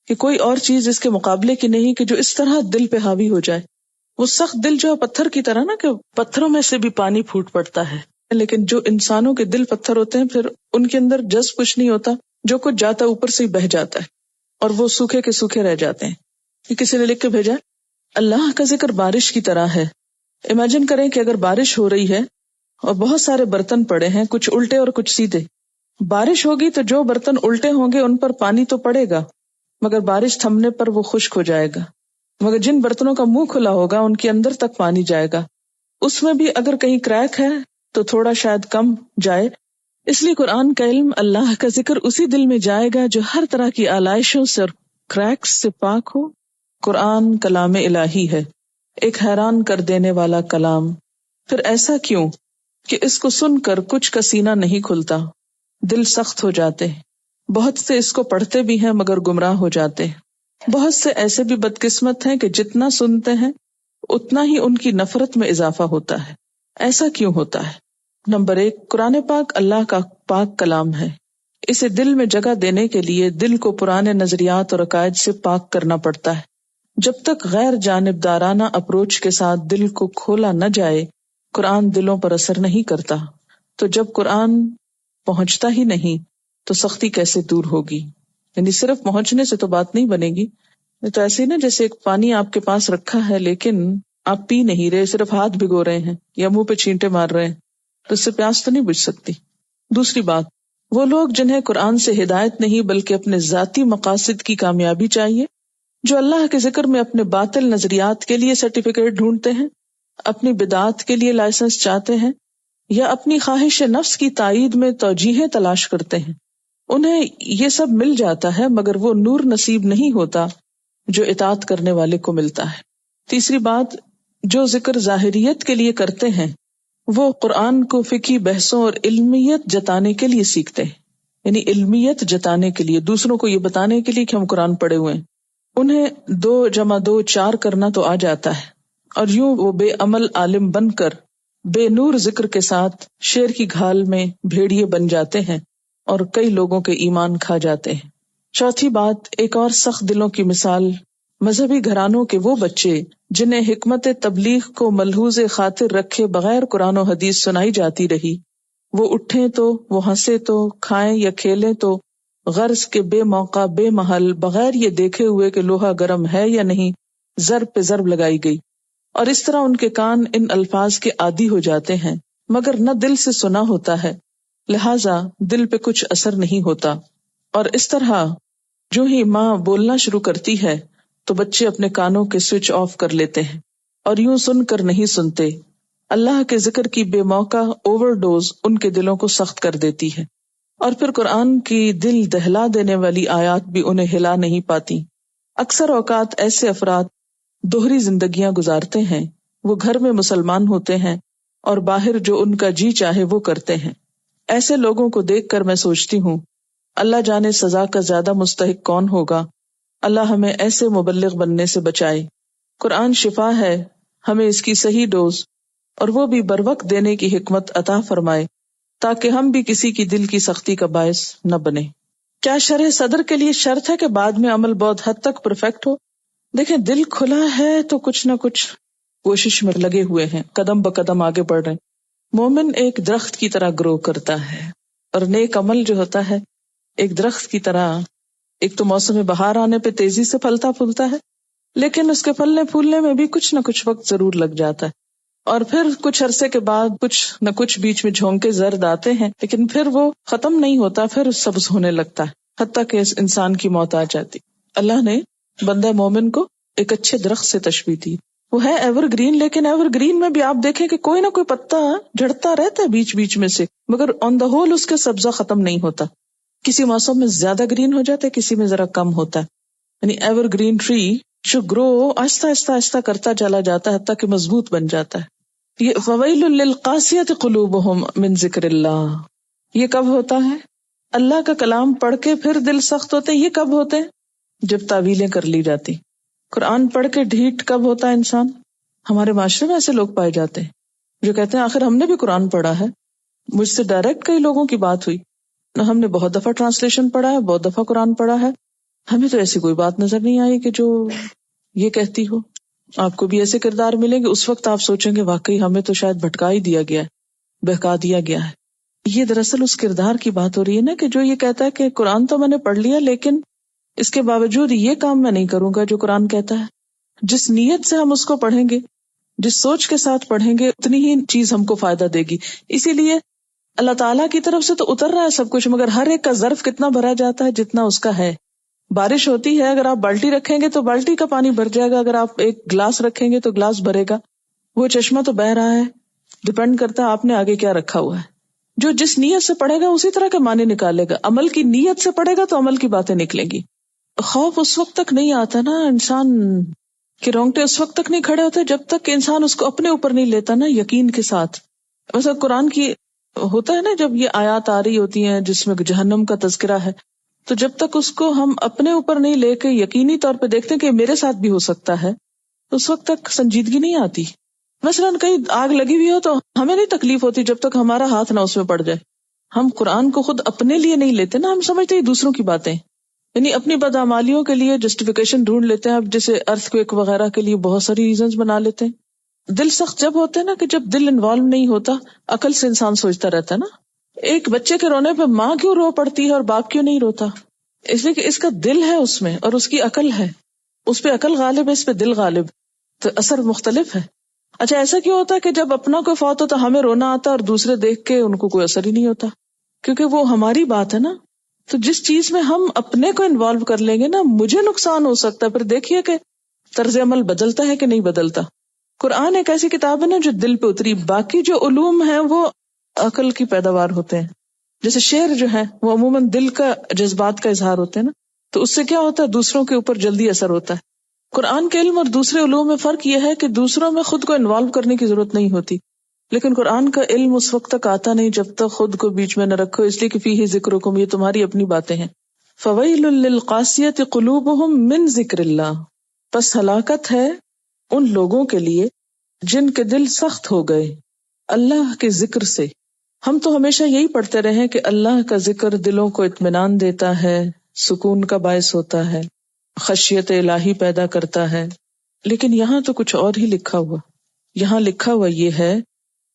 Speaker 1: کہ کوئی اور چیز اس کے مقابلے کی نہیں کہ جو اس طرح دل پہ حاوی ہو جائے۔ وہ سخت دل جو ہے پتھر کی طرح نا، کہ پتھروں میں سے بھی پانی پھوٹ پڑتا ہے، لیکن جو انسانوں کے دل پتھر ہوتے ہیں پھر ان کے اندر جذب کچھ نہیں ہوتا، جو کچھ جاتا اوپر سے ہی بہہ جاتا ہے، اور وہ سوکھے کے سوکھے رہ جاتے ہیں۔ یہ کسی نے لکھ کے بھیجا، اللہ کا ذکر بارش کی طرح ہے۔ امیجن کریں کہ اگر بارش ہو رہی ہے اور بہت سارے برتن پڑے ہیں، کچھ الٹے اور کچھ سیدھے، بارش ہوگی تو جو برتن الٹے ہوں گے ان پر پانی تو پڑے گا، مگر بارش تھمنے پر وہ خشک ہو جائے گا، مگر جن برتنوں کا منہ کھلا ہوگا ان کے اندر تک پانی جائے گا، اس میں بھی اگر کہیں کریک ہے تو تھوڑا شاید کم جائے۔ اس لیے قرآن کا علم، اللہ کا ذکر اسی دل میں جائے گا جو ہر طرح کی آلائشوں سے اور کریکس سے پاک ہو۔ قرآن کلام الہی ہے، ایک حیران کر دینے والا کلام۔ پھر ایسا کیوں کہ اس کو سن کر کچھ کا سینہ نہیں کھلتا، دل سخت ہو جاتے ہیں۔ بہت سے اس کو پڑھتے بھی ہیں مگر گمراہ ہو جاتے ہیں۔ بہت سے ایسے بھی بدقسمت ہیں کہ جتنا سنتے ہیں اتنا ہی ان کی نفرت میں اضافہ ہوتا ہے۔ ایسا کیوں ہوتا ہے؟ نمبر 1، قرآن پاک اللہ کا پاک کلام ہے. اسے دل میں جگہ دینے کے لیے دل کو پرانے نظریات اور عقائد سے پاک کرنا پڑتا ہے. جب تک غیر جانبدارانہ اپروچ کے ساتھ دل کو کھولا نہ جائے، قرآن دلوں پر اثر نہیں کرتا. تو جب قرآن پہنچتا ہی نہیں تو سختی کیسے دور ہوگی؟ یعنی صرف پہنچنے سے تو بات نہیں بنے گی. تو ایسے ہی نا جیسے ایک پانی آپ کے پاس رکھا ہے لیکن آپ پی نہیں رہے، صرف ہاتھ بھگو رہے ہیں یا منہ پہ چھینٹے مار رہے ہیں، تو اس سے پیاس تو نہیں بجھ سکتی. دوسری بات، وہ لوگ جنہیں قرآن سے ہدایت نہیں بلکہ اپنے ذاتی مقاصد کی کامیابی چاہیے، جو اللہ کے ذکر میں اپنے باطل نظریات کے لیے سرٹیفکیٹ ڈھونڈتے ہیں، اپنی بدعات کے لیے لائسنس چاہتے ہیں، یا اپنی خواہش نفس کی تائید میں توجیہیں تلاش کرتے ہیں، انہیں یہ سب مل جاتا ہے مگر وہ نور نصیب نہیں ہوتا جو اطاعت کرنے والے کو ملتا ہے. تیسری بات، جو ذکر ظاہریت کے لیے کرتے ہیں وہ قرآن کو فقہی بحثوں اور علمیت جتانے کے لیے سیکھتے ہیں، یعنی علمیت جتانے کے لیے، دوسروں کو یہ بتانے کے لیے کہ ہم قرآن پڑھے ہوئے ہیں. انہیں 2 + 2 4 کرنا تو آ جاتا ہے، اور یوں وہ بے عمل عالم بن کر بے نور ذکر کے ساتھ شیر کی گھال میں بھیڑیے بن جاتے ہیں اور کئی لوگوں کے ایمان کھا جاتے ہیں. چوتھی بات، ایک اور سخت دلوں کی مثال مذہبی گھرانوں کے وہ بچے جنہیں حکمت تبلیغ کو ملحوظ خاطر رکھے بغیر قرآن و حدیث سنائی جاتی رہی، وہ اٹھیں تو، وہ ہنسے تو، کھائیں یا کھیلیں تو غرض کے بے موقع بے محل بغیر یہ دیکھے ہوئے کہ لوہا گرم ہے یا نہیں ضرب پہ ضرب لگائی گئی، اور اس طرح ان کے کان ان الفاظ کے عادی ہو جاتے ہیں مگر نہ دل سے سنا ہوتا ہے، لہٰذا دل پہ کچھ اثر نہیں ہوتا. اور اس طرح جو ہی ماں بولنا شروع کرتی ہے تو بچے اپنے کانوں کے سوئچ آف کر لیتے ہیں اور یوں سن کر نہیں سنتے. اللہ کے ذکر کی بے موقع اوور ڈوز ان کے دلوں کو سخت کر دیتی ہے، اور پھر قرآن کی دل دہلا دینے والی آیات بھی انہیں ہلا نہیں پاتی. اکثر اوقات ایسے افراد دوہری زندگیاں گزارتے ہیں، وہ گھر میں مسلمان ہوتے ہیں اور باہر جو ان کا جی چاہے وہ کرتے ہیں. ایسے لوگوں کو دیکھ کر میں سوچتی ہوں اللہ جانے سزا کا زیادہ مستحق کون ہوگا. اللہ ہمیں ایسے مبلغ بننے سے بچائے. قرآن شفا ہے، ہمیں اس کی صحیح ڈوز اور وہ بھی بروقت دینے کی حکمت عطا فرمائے تاکہ ہم بھی کسی کی دل کی سختی کا باعث نہ بنے. کیا شرح صدر کے لیے شرط ہے کہ بعد میں عمل بہت حد تک پرفیکٹ ہو؟ دیکھیں، دل کھلا ہے تو کچھ نہ کچھ کوشش میں لگے ہوئے ہیں، قدم بقدم آگے بڑھ رہے ہیں. مومن ایک درخت کی طرح گرو کرتا ہے، اور نیک عمل جو ہوتا ہے ایک درخت کی طرح، ایک تو موسم بہار آنے پہ تیزی سے پھلتا پھولتا ہے، لیکن اس کے پھلنے پھولنے میں بھی کچھ نہ کچھ وقت ضرور لگ جاتا ہے، اور پھر کچھ عرصے کے بعد کچھ نہ کچھ بیچ میں جھونکے زرد آتے ہیں، لیکن پھر وہ ختم نہیں ہوتا، پھر سبز ہونے لگتا ہے حتیٰ کہ اس انسان کی موت آ جاتی. اللہ نے بندہ مومن کو ایک اچھے درخت سے تشبیہ دی. وہ ہے ایور گرین، لیکن ایور گرین میں بھی آپ دیکھیں کہ کوئی نہ کوئی پتا جھڑتا رہتا ہے بیچ بیچ میں سے، مگر آن دا ہول اس کے سبزہ ختم نہیں ہوتا. کسی موسم میں زیادہ گرین ہو جاتا ہے، کسی میں ذرا کم ہوتا ہے. یعنی ایور گرین ٹری جو گرو آہستہ آہستہ آہستہ کرتا چلا جاتا ہے حتیٰ کہ مضبوط بن جاتا ہے. یہ فویل للقاسیۃ قلوبہم من ذکر اللہ، یہ کب ہوتا ہے؟ اللہ کا کلام پڑھ کے پھر دل سخت ہوتے ہیں. یہ کب ہوتے ہیں؟ جب تعویلیں کر لی جاتی. قرآن پڑھ کے ڈھیٹ کب ہوتا ہے انسان؟ ہمارے معاشرے میں ایسے لوگ پائے جاتے ہیں جو کہتے ہیں آخر ہم نے بھی قرآن پڑھا ہے. مجھ سے ڈائریکٹ کئی لوگوں کی بات ہوئی، ہم نے بہت دفعہ ٹرانسلیشن پڑھا ہے، بہت دفعہ قرآن پڑھا ہے، ہمیں تو ایسی کوئی بات نظر نہیں آئی کہ جو یہ کہتی ہو. آپ کو بھی ایسے کردار ملیں گے، اس وقت آپ سوچیں گے واقعی ہمیں تو شاید بھٹکا ہی دیا گیا ہے، بہکا دیا گیا ہے. یہ دراصل اس کردار کی بات ہو رہی ہے نا کہ جو یہ کہتا ہے کہ قرآن تو میں نے پڑھ لیا لیکن اس کے باوجود یہ کام میں نہیں کروں گا جو قرآن کہتا ہے. جس نیت سے ہم اس کو پڑھیں گے، جس سوچ کے ساتھ پڑھیں گے، اتنی ہی چیز ہم کو فائدہ دے گی. اسی لیے اللہ تعالیٰ کی طرف سے تو اتر رہا ہے سب کچھ، مگر ہر ایک کا ظرف کتنا بھرا جاتا ہے جتنا اس کا ہے. بارش ہوتی ہے، اگر آپ بالٹی رکھیں گے تو بالٹی کا پانی بھر جائے گا، اگر آپ ایک گلاس رکھیں گے تو گلاس بھرے گا. وہ چشمہ تو بہہ رہا ہے، ڈپینڈ کرتا ہے آپ نے آگے کیا رکھا ہوا ہے. جو جس نیت سے پڑھے گا اسی طرح کے معنی نکالے گا. عمل کی نیت سے پڑھے گا تو عمل کی باتیں نکلیں گی. خوف اس وقت تک نہیں آتا نا انسان کے رونگٹے اس وقت تک نہیں کھڑے ہوتے جب تک کہ انسان اس کو اپنے اوپر نہیں لیتا نا یقین کے ساتھ. ویسے قرآن کی ہوتا ہے نا جب یہ آیات آ رہی ہوتی ہیں جس میں جہنم کا تذکرہ ہے، تو جب تک اس کو ہم اپنے اوپر نہیں لے کے یقینی طور پہ دیکھتے ہیں کہ میرے ساتھ بھی ہو سکتا ہے، اس وقت تک سنجیدگی نہیں آتی. مثلاً کہیں آگ لگی ہوئی ہو تو ہمیں نہیں تکلیف ہوتی جب تک ہمارا ہاتھ نہ اس میں پڑ جائے. ہم قرآن کو خود اپنے لیے نہیں لیتے نا، ہم سمجھتے ہیں دوسروں کی باتیں، یعنی اپنی بدعمالیوں کے لیے جسٹیفیکیشن ڈھونڈ لیتے ہیں. اب جیسے ارتھ کویک وغیرہ کے لیے بہت ساری ریزنز بنا لیتے ہیں. دل سخت جب ہوتے ہیں نا، کہ جب دل انوالو نہیں ہوتا، عقل سے انسان سوچتا رہتا ہے نا. ایک بچے کے رونے پہ ماں کیوں رو پڑتی ہے اور باپ کیوں نہیں روتا؟ اس لیے کہ اس کا دل ہے اس میں اور اس کی عقل ہے. اس پہ عقل غالب ہے، اس پہ دل غالب، تو اثر مختلف ہے. اچھا ایسا کیوں ہوتا ہے کہ جب اپنا کوئی فوت ہوتا ہمیں رونا آتا اور دوسرے دیکھ کے ان کو کوئی اثر ہی نہیں ہوتا؟ کیونکہ وہ ہماری بات ہے نا. تو جس چیز میں ہم اپنے کو انوالو کر لیں گے نا، مجھے نقصان ہو سکتا ہے. پھر دیکھیے کہ طرز عمل بدلتا ہے کہ نہیں بدلتا. قرآن ایک ایسی کتاب ہے نا جو دل پہ اتری. باقی جو علوم ہیں وہ عقل کی پیداوار ہوتے ہیں. جیسے شعر جو ہے وہ عموماً دل کا جذبات کا اظہار ہوتے ہیں نا، تو اس سے کیا ہوتا ہے، دوسروں کے اوپر جلدی اثر ہوتا ہے. قرآن کے علم اور دوسرے علوم میں فرق یہ ہے کہ دوسروں میں خود کو انوالو کرنے کی ضرورت نہیں ہوتی، لیکن قرآن کا علم اس وقت تک آتا نہیں جب تک خود کو بیچ میں نہ رکھو. اس لیے کہ فیہ ذکرکم، یہ تمہاری اپنی باتیں ہیں. فویل للقاسیۃ قلوبہم من ذکر اللہ، پس ہلاکت ہے ان لوگوں کے لیے جن کے دل سخت ہو گئے اللہ کے ذکر سے. ہم تو ہمیشہ یہی پڑھتے رہے کہ اللہ کا ذکر دلوں کو اطمینان دیتا ہے، سکون کا باعث ہوتا ہے، خشیت الہی پیدا کرتا ہے. لیکن یہاں تو کچھ اور ہی لکھا ہوا. یہاں لکھا ہوا یہ ہے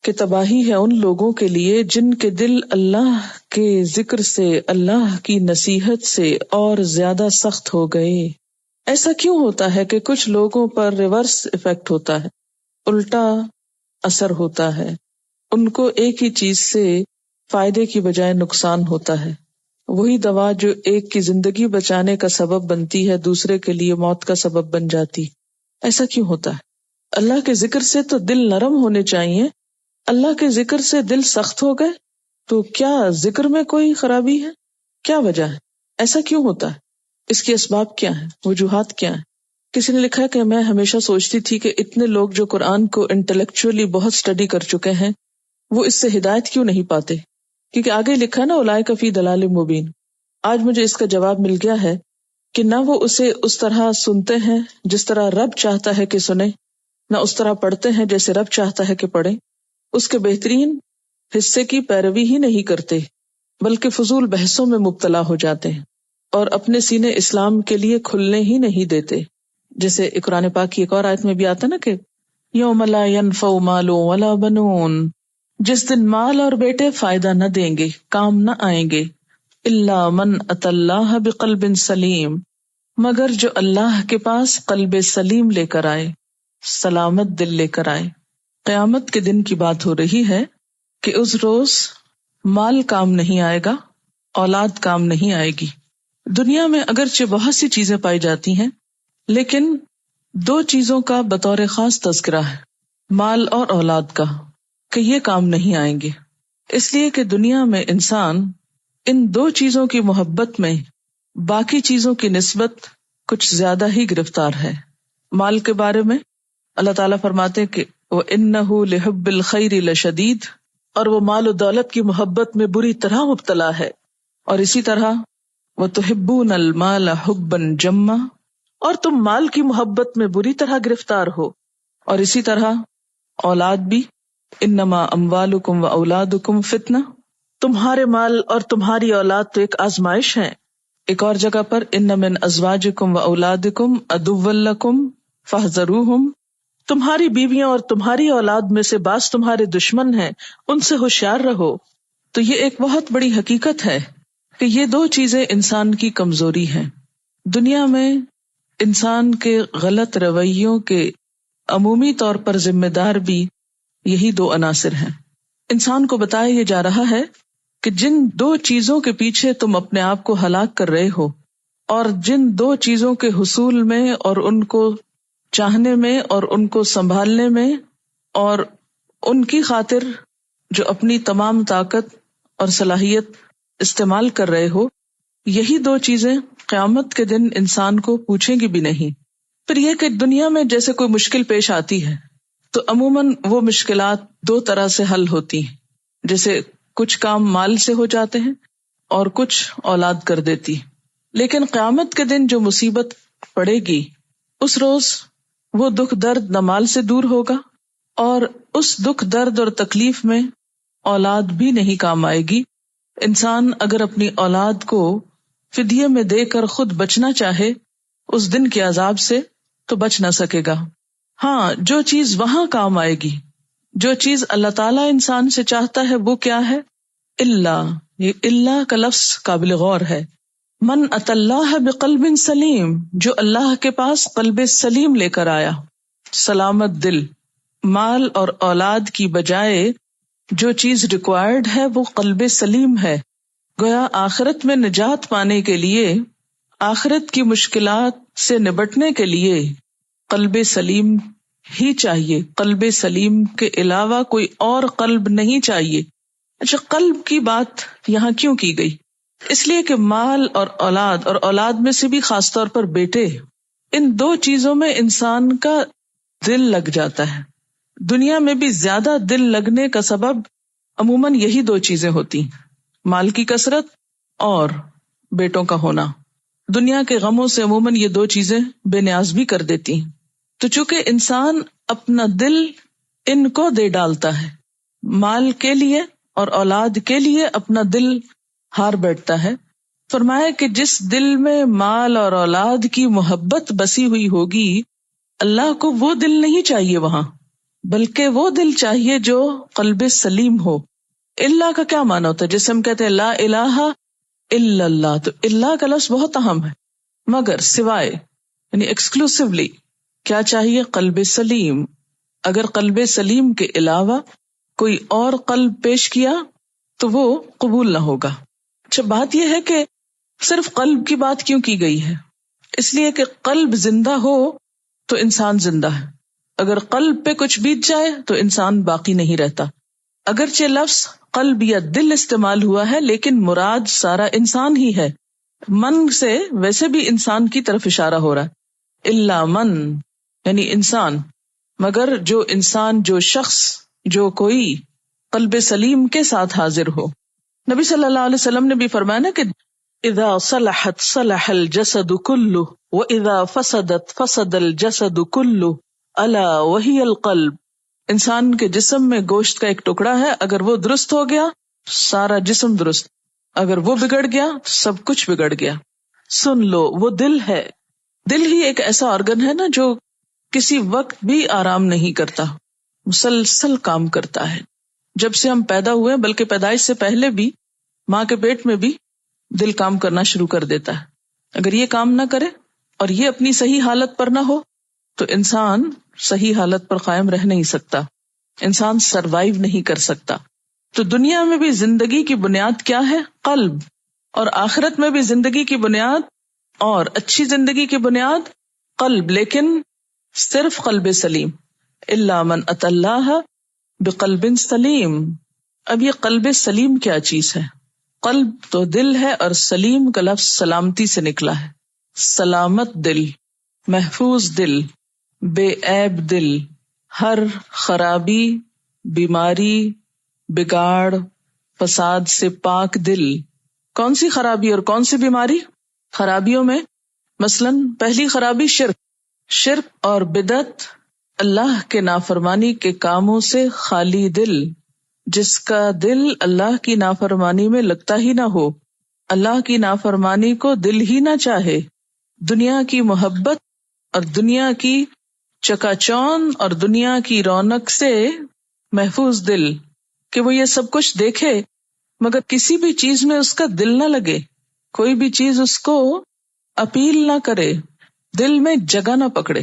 Speaker 1: کہ تباہی ہے ان لوگوں کے لیے جن کے دل اللہ کے ذکر سے، اللہ کی نصیحت سے اور زیادہ سخت ہو گئے. ایسا کیوں ہوتا ہے کہ کچھ لوگوں پر ریورس ایفیکٹ ہوتا ہے، الٹا اثر ہوتا ہے. ان کو ایک ہی چیز سے فائدے کی بجائے نقصان ہوتا ہے. وہی دوا جو ایک کی زندگی بچانے کا سبب بنتی ہے دوسرے کے لیے موت کا سبب بن جاتی. ایسا کیوں ہوتا ہے؟ اللہ کے ذکر سے تو دل نرم ہونے چاہیے، اللہ کے ذکر سے دل سخت ہو گئے. تو کیا ذکر میں کوئی خرابی ہے؟ کیا وجہ ہے؟ ایسا کیوں ہوتا ہے؟ اس کے اسباب کیا ہیں؟ وجوہات کیا ہیں؟ کسی نے لکھا کہ میں ہمیشہ سوچتی تھی کہ اتنے لوگ جو قرآن کو انٹلیکچولی بہت اسٹڈی کر چکے ہیں وہ اس سے ہدایت کیوں نہیں پاتے؟ کیونکہ آگے لکھا نا اولئک فی ضلال مبین. آج مجھے اس کا جواب مل گیا ہے کہ نہ وہ اسے اس طرح سنتے ہیں جس طرح رب چاہتا ہے کہ سنیں، نہ اس طرح پڑھتے ہیں جیسے رب چاہتا ہے کہ پڑھیں. اس کے بہترین حصے کی پیروی ہی نہیں کرتے بلکہ فضول بحثوں میں مبتلا ہو جاتے ہیں اور اپنے سینے اسلام کے لیے کھلنے ہی نہیں دیتے. جیسے قرآن پاک کی ایک اور آیت میں بھی آتا نا کہ یوم لا ینفع مال ولا بنون، جس دن مال اور بیٹے فائدہ نہ دیں گے، کام نہ آئیں گے، الا من اتى اللہ بقلب سلیم، مگر جو اللہ کے پاس قلب سلیم لے کر آئے، سلامت دل لے کر آئے. قیامت کے دن کی بات ہو رہی ہے کہ اس روز مال کام نہیں آئے گا، اولاد کام نہیں آئے گی. دنیا میں اگرچہ بہت سی چیزیں پائی جاتی ہیں لیکن دو چیزوں کا بطور خاص تذکرہ ہے، مال اور اولاد کا، کہ یہ کام نہیں آئیں گے. اس لیے کہ دنیا میں انسان ان دو چیزوں کی محبت میں باقی چیزوں کی نسبت کچھ زیادہ ہی گرفتار ہے. مال کے بارے میں اللہ تعالیٰ فرماتے کہ وَإِنَّهُ لِحُبِّ الْخَيْرِ لَشَدِيدٌ، اور وہ مال و دولت کی محبت میں بری طرح مبتلا ہے. اور اسی طرح وَتُحِبُّونَ الْمَالَ حُبًّا جَمًّا، اور تم مال کی محبت میں بری طرح گرفتار ہو. اور اسی طرح اولاد بھی، انما اموالکم و اولادکم فتنہ، تمہارے مال اور تمہاری اولاد تو ایک آزمائش ہے. ایک اور جگہ پر ان من ازواجکم و اولادکم عدوا لکم فاحذروہم، تمہاری بیویاں اور تمہاری اولاد میں سے بعض تمہارے دشمن ہیں، ان سے ہوشیار رہو. تو یہ ایک بہت بڑی حقیقت ہے کہ یہ دو چیزیں انسان کی کمزوری ہیں. دنیا میں انسان کے غلط رویوں کے عمومی طور پر ذمہ دار بھی یہی دو عناصر ہیں. انسان کو بتایا یہ جا رہا ہے کہ جن دو چیزوں کے پیچھے تم اپنے آپ کو ہلاک کر رہے ہو، اور جن دو چیزوں کے حصول میں اور ان کو چاہنے میں اور ان کو سنبھالنے میں اور ان کی خاطر جو اپنی تمام طاقت اور صلاحیت استعمال کر رہے ہو، یہی دو چیزیں قیامت کے دن انسان کو پوچھیں گی بھی نہیں. پھر یہ کہ دنیا میں جیسے کوئی مشکل پیش آتی ہے تو عموماً وہ مشکلات دو طرح سے حل ہوتی ہیں. جیسے کچھ کام مال سے ہو جاتے ہیں اور کچھ اولاد کر دیتی. لیکن قیامت کے دن جو مصیبت پڑے گی، اس روز وہ دکھ درد نہ مال سے دور ہوگا اور اس دکھ درد اور تکلیف میں اولاد بھی نہیں کام آئے گی. انسان اگر اپنی اولاد کو فدیے میں دے کر خود بچنا چاہے اس دن کے عذاب سے تو بچ نہ سکے گا. ہاں، جو چیز وہاں کام آئے گی، جو چیز اللہ تعالیٰ انسان سے چاہتا ہے وہ کیا ہے؟ اللہ. یہ اللہ کا لفظ قابل غور ہے. من اتی اللہ بقلب سلیم، جو اللہ کے پاس قلب سلیم لے کر آیا، سلامت دل. مال اور اولاد کی بجائے جو چیز ریکوائرڈ ہے وہ قلب سلیم ہے. گویا آخرت میں نجات پانے کے لیے، آخرت کی مشکلات سے نبٹنے کے لیے قلب سلیم ہی چاہیے. قلب سلیم کے علاوہ کوئی اور قلب نہیں چاہیے. اچھا، قلب کی بات یہاں کیوں کی گئی؟ اس لیے کہ مال اور اولاد میں سے بھی خاص طور پر بیٹے، ان دو چیزوں میں انسان کا دل لگ جاتا ہے. دنیا میں بھی زیادہ دل لگنے کا سبب عموماً یہی دو چیزیں ہوتی ہیں، مال کی کثرت اور بیٹوں کا ہونا. دنیا کے غموں سے عموماً یہ دو چیزیں بے نیاز بھی کر دیتی ہیں. تو چونکہ انسان اپنا دل ان کو دے ڈالتا ہے، مال کے لیے اور اولاد کے لیے اپنا دل ہار بیٹھتا ہے. فرمایا کہ جس دل میں مال اور اولاد کی محبت بسی ہوئی ہوگی، اللہ کو وہ دل نہیں چاہیے وہاں، بلکہ وہ دل چاہیے جو قلب سلیم ہو. اللہ کا کیا معنی ہوتا ہے؟ جیسے ہم کہتے ہیں لا الہ الا اللہ، تو اللہ کا لفظ بہت اہم ہے، مگر سوائے یعنی ایکسکلوسیولی کیا چاہیے؟ قلب سلیم. اگر قلب سلیم کے علاوہ کوئی اور قلب پیش کیا تو وہ قبول نہ ہوگا. اچھا، بات یہ ہے کہ صرف قلب کی بات کیوں کی گئی ہے؟ اس لیے کہ قلب زندہ ہو تو انسان زندہ ہے. اگر قلب پہ کچھ بیت جائے تو انسان باقی نہیں رہتا. اگرچہ لفظ قلب یا دل استعمال ہوا ہے لیکن مراد سارا انسان ہی ہے. من سے ویسے بھی انسان کی طرف اشارہ ہو رہا ہے، الا من یعنی انسان، مگر جو انسان، جو شخص، جو کوئی قلب سلیم کے ساتھ حاضر ہو. نبی صلی اللہ علیہ وسلم نے بھی فرمایا نا کہ اذا صلحت صلح الجسد کلہ واذا فسدت فسد الجسد کلہ الا وہی القلب. انسان کے جسم میں گوشت کا ایک ٹکڑا ہے، اگر وہ درست ہو گیا سارا جسم درست، اگر وہ بگڑ گیا سب کچھ بگڑ گیا. سن لو، وہ دل ہے. دل ہی ایک ایسا آرگن ہے نا جو کسی وقت بھی آرام نہیں کرتا، مسلسل کام کرتا ہے. جب سے ہم پیدا ہوئے، بلکہ پیدائش سے پہلے بھی ماں کے پیٹ میں بھی دل کام کرنا شروع کر دیتا ہے. اگر یہ کام نہ کرے اور یہ اپنی صحیح حالت پر نہ ہو تو انسان صحیح حالت پر قائم رہ نہیں سکتا، انسان سروائیو نہیں کر سکتا. تو دنیا میں بھی زندگی کی بنیاد کیا ہے؟ قلب. اور آخرت میں بھی زندگی کی بنیاد اور اچھی زندگی کی بنیاد قلب، لیکن صرف قلب سلیم. الا من اتی اللہ بقلب سلیم. اب یہ قلب سلیم کیا چیز ہے؟ قلب تو دل ہے اور سلیم کا لفظ سلامتی سے نکلا ہے. سلامت دل، محفوظ دل، بے عیب دل، ہر خرابی، بیماری، بگاڑ، فساد سے پاک دل. کون سی خرابی اور کون سی بیماری؟ خرابیوں میں مثلاً پہلی خرابی شرک اور بدعت، اللہ کے نافرمانی کے کاموں سے خالی دل. جس کا دل اللہ کی نافرمانی میں لگتا ہی نہ ہو، اللہ کی نافرمانی کو دل ہی نہ چاہے، دنیا کی محبت اور دنیا کی چکا چون اور دنیا کی رونق سے محفوظ دل، کہ وہ یہ سب کچھ دیکھے مگر کسی بھی چیز میں اس کا دل نہ لگے، کوئی بھی چیز اس کو اپیل نہ کرے، دل میں جگہ نہ پکڑے.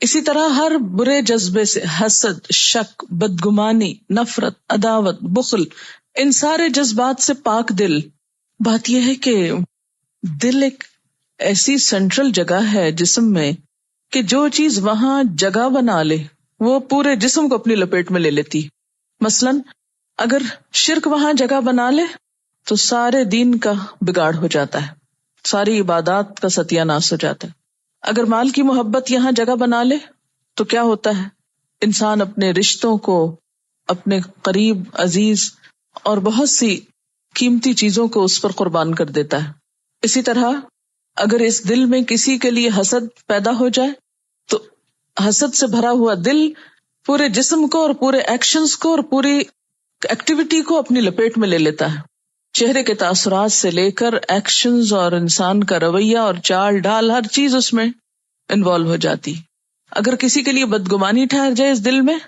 Speaker 1: اسی طرح ہر برے جذبے سے، حسد، شک، بدگمانی، نفرت، عداوت، بخل، ان سارے جذبات سے پاک دل. بات یہ ہے کہ دل ایک ایسی سینٹرل جگہ ہے جسم میں کہ جو چیز وہاں جگہ بنا لے وہ پورے جسم کو اپنی لپیٹ میں لے لیتی. مثلاً اگر شرک وہاں جگہ بنا لے تو سارے دین کا بگاڑ ہو جاتا ہے، ساری عبادات کا ستیہ ناش ہو جاتا ہے. اگر مال کی محبت یہاں جگہ بنا لے تو کیا ہوتا ہے؟ انسان اپنے رشتوں کو، اپنے قریب عزیز اور بہت سی قیمتی چیزوں کو اس پر قربان کر دیتا ہے. اسی طرح اگر اس دل میں کسی کے لیے حسد پیدا ہو جائے تو حسد سے بھرا ہوا دل پورے جسم کو اور پورے ایکشنز کو اور پوری ایکٹیویٹی کو اپنی لپیٹ میں لے لیتا ہے. چہرے کے تاثرات سے لے کر ایکشنز اور انسان کا رویہ اور چال ڈال ہر چیز اس میں انوالو ہو جاتی. اگر کسی کے لیے بدگمانی ٹھہر جائے اس دل میں،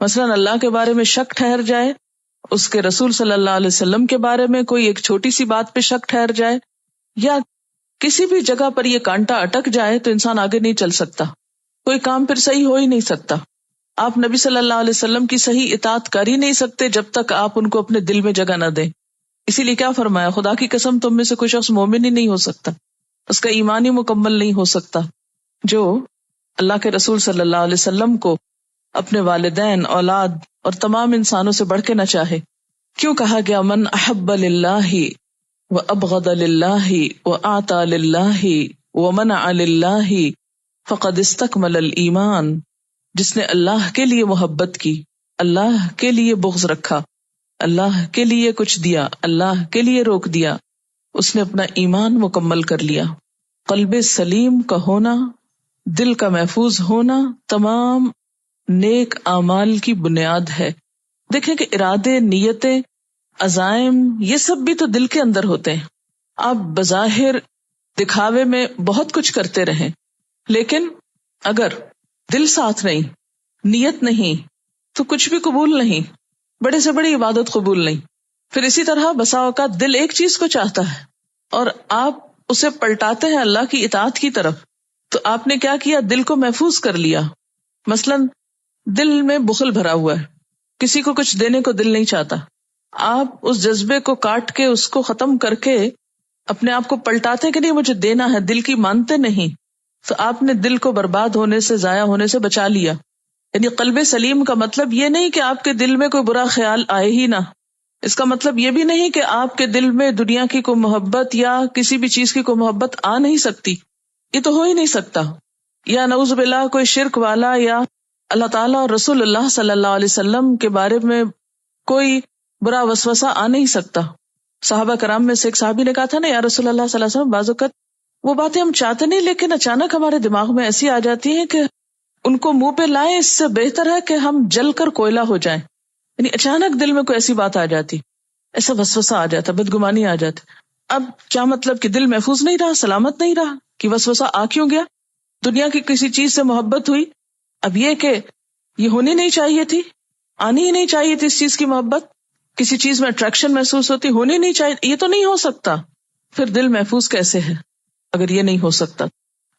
Speaker 1: مثلاً اللہ کے بارے میں شک ٹھہر جائے، اس کے رسول صلی اللہ علیہ وسلم کے بارے میں کوئی ایک چھوٹی سی بات پہ شک ٹھہر جائے، یا کسی بھی جگہ پر یہ کانٹا اٹک جائے، تو انسان آگے نہیں چل سکتا، کوئی کام پھر صحیح ہو ہی نہیں سکتا. آپ نبی صلی اللہ علیہ وسلم کی صحیح اطاعت کر ہی نہیں سکتے جب تک آپ ان کو اپنے دل میں جگہ نہ دیں. اسی لیے کیا فرمایا، خدا کی قسم تم میں سے کوئی شخص مومن ہی نہیں ہو سکتا، اس کا ایمان ہی مکمل نہیں ہو سکتا جو اللہ کے رسول صلی اللہ علیہ وسلم کو اپنے والدین، اولاد اور تمام انسانوں سے بڑھ کے نہ چاہے. کیوں کہا گیا من احب للہ وابغض للہ واعطى للہ ومنع للہ فقد استکمل الایمان. جس نے اللہ کے لیے محبت کی، اللہ کے لیے بغض رکھا، اللہ کے لیے کچھ دیا، اللہ کے لیے روک دیا، اس نے اپنا ایمان مکمل کر لیا. قلب سلیم کا ہونا، دل کا محفوظ ہونا تمام نیک اعمال کی بنیاد ہے. دیکھیں کہ ارادے، نیتیں، عزائم، یہ سب بھی تو دل کے اندر ہوتے ہیں. آپ بظاہر دکھاوے میں بہت کچھ کرتے رہیں، لیکن اگر دل ساتھ نہیں، نیت نہیں، تو کچھ بھی قبول نہیں، بڑے سے بڑی عبادت قبول نہیں. پھر اسی طرح بسا اوقات دل ایک چیز کو چاہتا ہے اور آپ اسے پلٹاتے ہیں اللہ کی اطاعت کی طرف، تو آپ نے کیا کیا، دل کو محفوظ کر لیا. مثلاً دل میں بخل بھرا ہوا ہے، کسی کو کچھ دینے کو دل نہیں چاہتا، آپ اس جذبے کو کاٹ کے، اس کو ختم کر کے اپنے آپ کو پلٹاتے کہ نہیں مجھے دینا ہے، دل کی مانتے نہیں، تو آپ نے دل کو برباد ہونے سے، ضائع ہونے سے بچا لیا. یعنی قلب سلیم کا مطلب یہ نہیں کہ آپ کے دل میں کوئی برا خیال آئے ہی نہ، اس کا مطلب یہ بھی نہیں کہ آپ کے دل میں دنیا کی کوئی محبت یا کسی بھی چیز کی کوئی محبت آ نہیں سکتی، یہ تو ہو ہی نہیں سکتا. یا نعوذ باللہ کوئی شرک والا یا اللہ تعالیٰ اور رسول اللہ صلی اللہ علیہ وسلم کے بارے میں کوئی برا وسوسہ آ نہیں سکتا. صحابہ کرام میں سے ایک صحابی نے کہا تھا نا، یا رسول اللہ صلی اللہ علیہ وسلم، بعض اوقات وہ باتیں ہم چاہتے نہیں لیکن اچانک ہمارے دماغ میں ایسی آ جاتی ہیں کہ ان کو منہ پہ لائیں، اس سے بہتر ہے کہ ہم جل کر کوئلہ ہو جائیں. یعنی اچانک دل میں کوئی ایسی بات آ جاتی، ایسا وسوسہ آ جاتا، بدگمانی آ جاتی. اب کیا مطلب کہ دل محفوظ نہیں رہا، سلامت نہیں رہا، کہ وسوسہ آ کیوں گیا؟ دنیا کی کسی چیز سے محبت ہوئی، اب یہ کہ یہ ہونی نہیں چاہیے تھی، آنی ہی نہیں چاہیے تھی اس چیز کی محبت، کسی چیز میں اٹریکشن محسوس ہوتی، ہونی نہیں چاہیے، یہ تو نہیں ہو سکتا. پھر دل محفوظ کیسے ہے اگر یہ نہیں ہو سکتا؟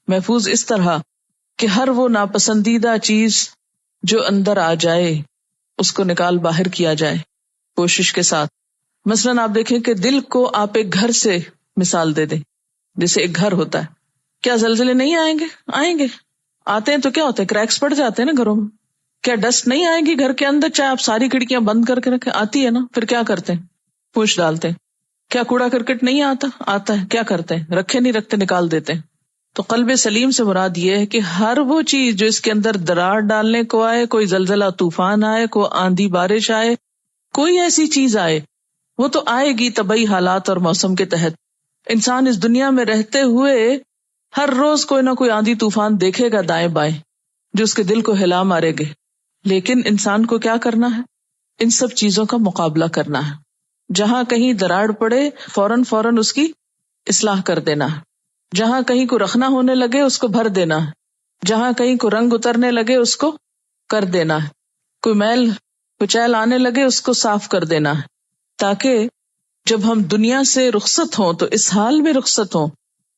Speaker 1: محفوظ اس طرح کہ ہر وہ ناپسندیدہ چیز جو اندر آ جائے اس کو نکال باہر کیا جائے کوشش کے ساتھ. مثلاً آپ دیکھیں کہ دل کو آپ ایک گھر سے مثال دے دیں، جیسے ایک گھر ہوتا ہے، کیا زلزلے نہیں آئیں گے؟ آئیں گے. آتے ہیں تو کیا ہوتا ہے، کریکس پڑ جاتے ہیں نا گھروں میں. کیا ڈسٹ نہیں آئے گی گھر کے اندر چاہے آپ ساری کھڑکیاں بند کر کے رکھیں؟ آتی ہے نا. پھر کیا کرتے ہیں، پوچھ ڈالتے ہیں. کیا کوڑا کرکٹ نہیں آتا؟ آتا ہے. کیا کرتے ہیں، رکھے نہیں رکھتے، نکال دیتے ہیں. تو قلب سلیم سے مراد یہ ہے کہ ہر وہ چیز جو اس کے اندر درار ڈالنے کو آئے، کوئی زلزلہ طوفان آئے، کوئی آندھی بارش آئے، کوئی ایسی چیز آئے، وہ تو آئے گی طبعی حالات اور موسم کے تحت. انسان اس دنیا میں رہتے ہوئے ہر روز کوئی نہ کوئی آندھی طوفان دیکھے گا دائیں بائیں جو اس کے دل کو ہلا مارے گے. لیکن انسان کو کیا کرنا ہے، ان سب چیزوں کا مقابلہ کرنا ہے. جہاں کہیں دراڑ پڑے فوراً اس کی اصلاح کر دینا ہے. جہاں کہیں کو رخنا ہونے لگے اس کو بھر دینا ہے. جہاں کہیں کو رنگ اترنے لگے اس کو کر دینا ہے. کوئی میل کچیل آنے لگے اس کو صاف کر دینا ہے، تاکہ جب ہم دنیا سے رخصت ہوں تو اس حال میں رخصت ہوں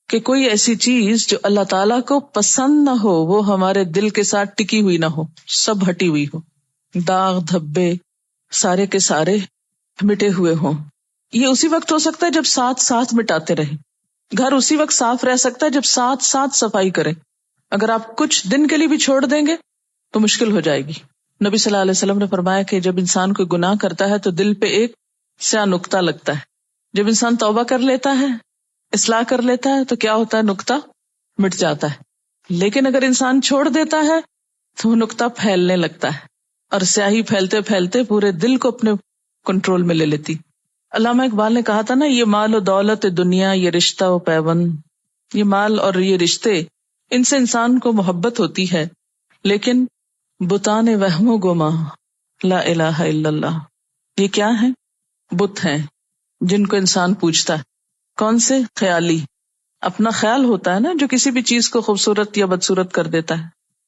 Speaker 1: کہ کوئی ایسی چیز جو اللہ تعالیٰ کو پسند نہ ہو وہ ہمارے دل کے ساتھ ٹکی ہوئی نہ ہو، سب ہٹی ہوئی ہو، داغ دھبے سارے کے سارے مٹے ہوئے ہوں. یہ اسی وقت ہو سکتا ہے جب ساتھ مٹاتے رہیں. گھر اسی وقت صاف رہ سکتا ہے جب ساتھ صفائی کریں. اگر آپ کچھ دن کے لیے بھی چھوڑ دیں گے تو مشکل ہو جائے گی. نبی صلی اللہ علیہ وسلم نے فرمایا کہ جب انسان کوئی گناہ کرتا ہے تو دل پہ ایک سیاہ نقطہ لگتا ہے. جب انسان توبہ کر لیتا ہے، اصلاح کر لیتا ہے، تو کیا ہوتا ہے، نقطہ مٹ جاتا ہے. لیکن اگر انسان چھوڑ دیتا ہے تو وہ نقطہ پھیلنے لگتا ہے اور سیاہی پھیلتے پھیلتے پورے دل کو اپنے کنٹرول میں لے لیتی. علامہ اقبال نے کہا تھا نا، یہ مال و دولت دنیا، یہ رشتہ و پیوند، یہ مال اور یہ رشتے، ان سے انسان کو محبت ہوتی ہے، لیکن بتان وہم و گما لا الہ الا اللہ. یہ کیا ہے؟ بت ہیں جن کو انسان پوجتا ہے. کون سے؟ خیالی. اپنا خیال ہوتا ہے نا جو کسی بھی چیز کو خوبصورت یا بدصورت کر دیتا ہے.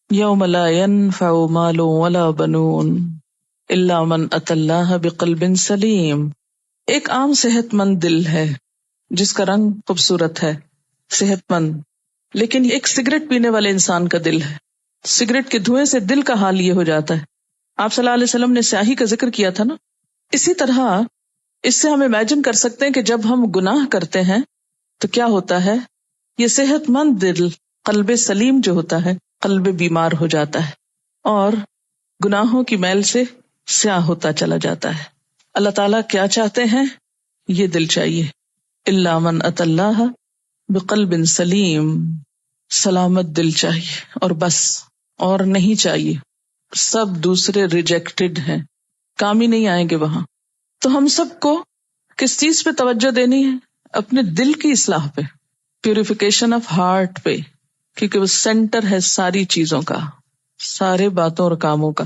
Speaker 1: یوم لا ینفع مال ولا بنون الا من اتی اللہ بقلب سلیم. ایک عام صحت مند دل ہے جس کا رنگ خوبصورت ہے، صحت مند، لیکن ایک سگریٹ پینے والے انسان کا دل ہے. سگریٹ کے دھوئیں سے دل کا حال یہ ہو جاتا ہے. آپ صلی اللہ علیہ وسلم نے سیاہی کا ذکر کیا تھا نا. اسی طرح اس سے ہم امیجن کر سکتے ہیں کہ جب ہم گناہ کرتے ہیں تو کیا ہوتا ہے. یہ صحت مند دل، قلب سلیم جو ہوتا ہے، قلب بیمار ہو جاتا ہے اور گناہوں کی میل سے سیاہ ہوتا چلا جاتا ہے. اللہ تعالیٰ کیا چاہتے ہیں؟ یہ دل چاہیے. الا من اتی اللہ بقلب سلیم، سلامت دل چاہیے اور بس، اور نہیں چاہیے. سب دوسرے ریجیکٹڈ ہیں، کام ہی نہیں آئیں گے وہاں. تو ہم سب کو کس چیز پہ توجہ دینی ہے؟ اپنے دل کی اصلاح پہ، پیوریفیکیشن آف ہارٹ پہ، کیونکہ وہ سینٹر ہے ساری چیزوں کا، سارے باتوں اور کاموں کا.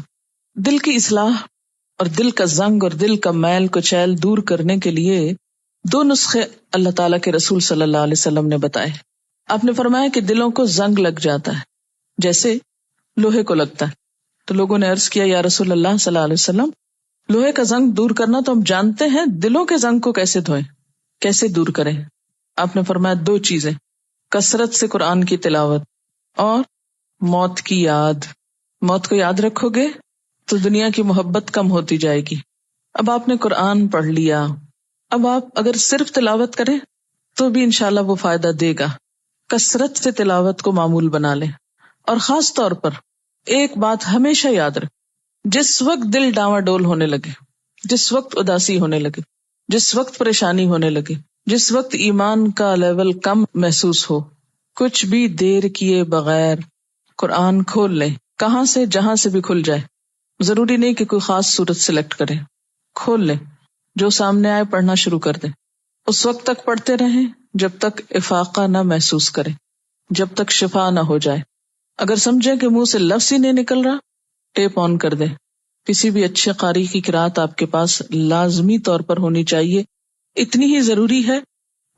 Speaker 1: دل کی اصلاح اور دل کا زنگ اور دل کا میل کچیل دور کرنے کے لیے 2 نسخے اللہ تعالیٰ کے رسول صلی اللہ علیہ وسلم نے بتائے. آپ نے فرمایا کہ دلوں کو زنگ لگ جاتا ہے جیسے لوہے کو لگتا ہے. تو لوگوں نے عرض کیا یا رسول اللہ صلی اللہ علیہ وسلم، لوہے کا زنگ دور کرنا تو ہم جانتے ہیں، دلوں کے زنگ کو کیسے دھوئیں، کیسے دور کریں؟ آپ نے فرمایا 2 چیزیں، کثرت سے قرآن کی تلاوت اور موت کی یاد. موت کو یاد رکھو گے تو دنیا کی محبت کم ہوتی جائے گی. اب آپ نے قرآن پڑھ لیا، اب آپ اگر صرف تلاوت کریں تو بھی انشاءاللہ وہ فائدہ دے گا. کثرت سے تلاوت کو معمول بنا لیں. اور خاص طور پر ایک بات ہمیشہ یاد رکھ، جس وقت دل ڈاواں ڈول ہونے لگے، جس وقت اداسی ہونے لگے، جس وقت پریشانی ہونے لگے، جس وقت ایمان کا لیول کم محسوس ہو، کچھ بھی دیر کیے بغیر قرآن کھول لیں. کہاں سے؟ جہاں سے بھی کھل جائے. ضروری نہیں کہ کوئی خاص صورت سلیکٹ کریں، کھول لیں، جو سامنے آئے پڑھنا شروع کر دیں. اس وقت تک پڑھتے رہیں جب تک افاقہ نہ محسوس کریں، جب تک شفا نہ ہو جائے. اگر سمجھیں کہ منہ سے لفظ ہی نہیں نکل رہا، ٹیپ آن کر دیں. کسی بھی اچھے قاری کی قرات آپ کے پاس لازمی طور پر ہونی چاہیے، اتنی ہی ضروری ہے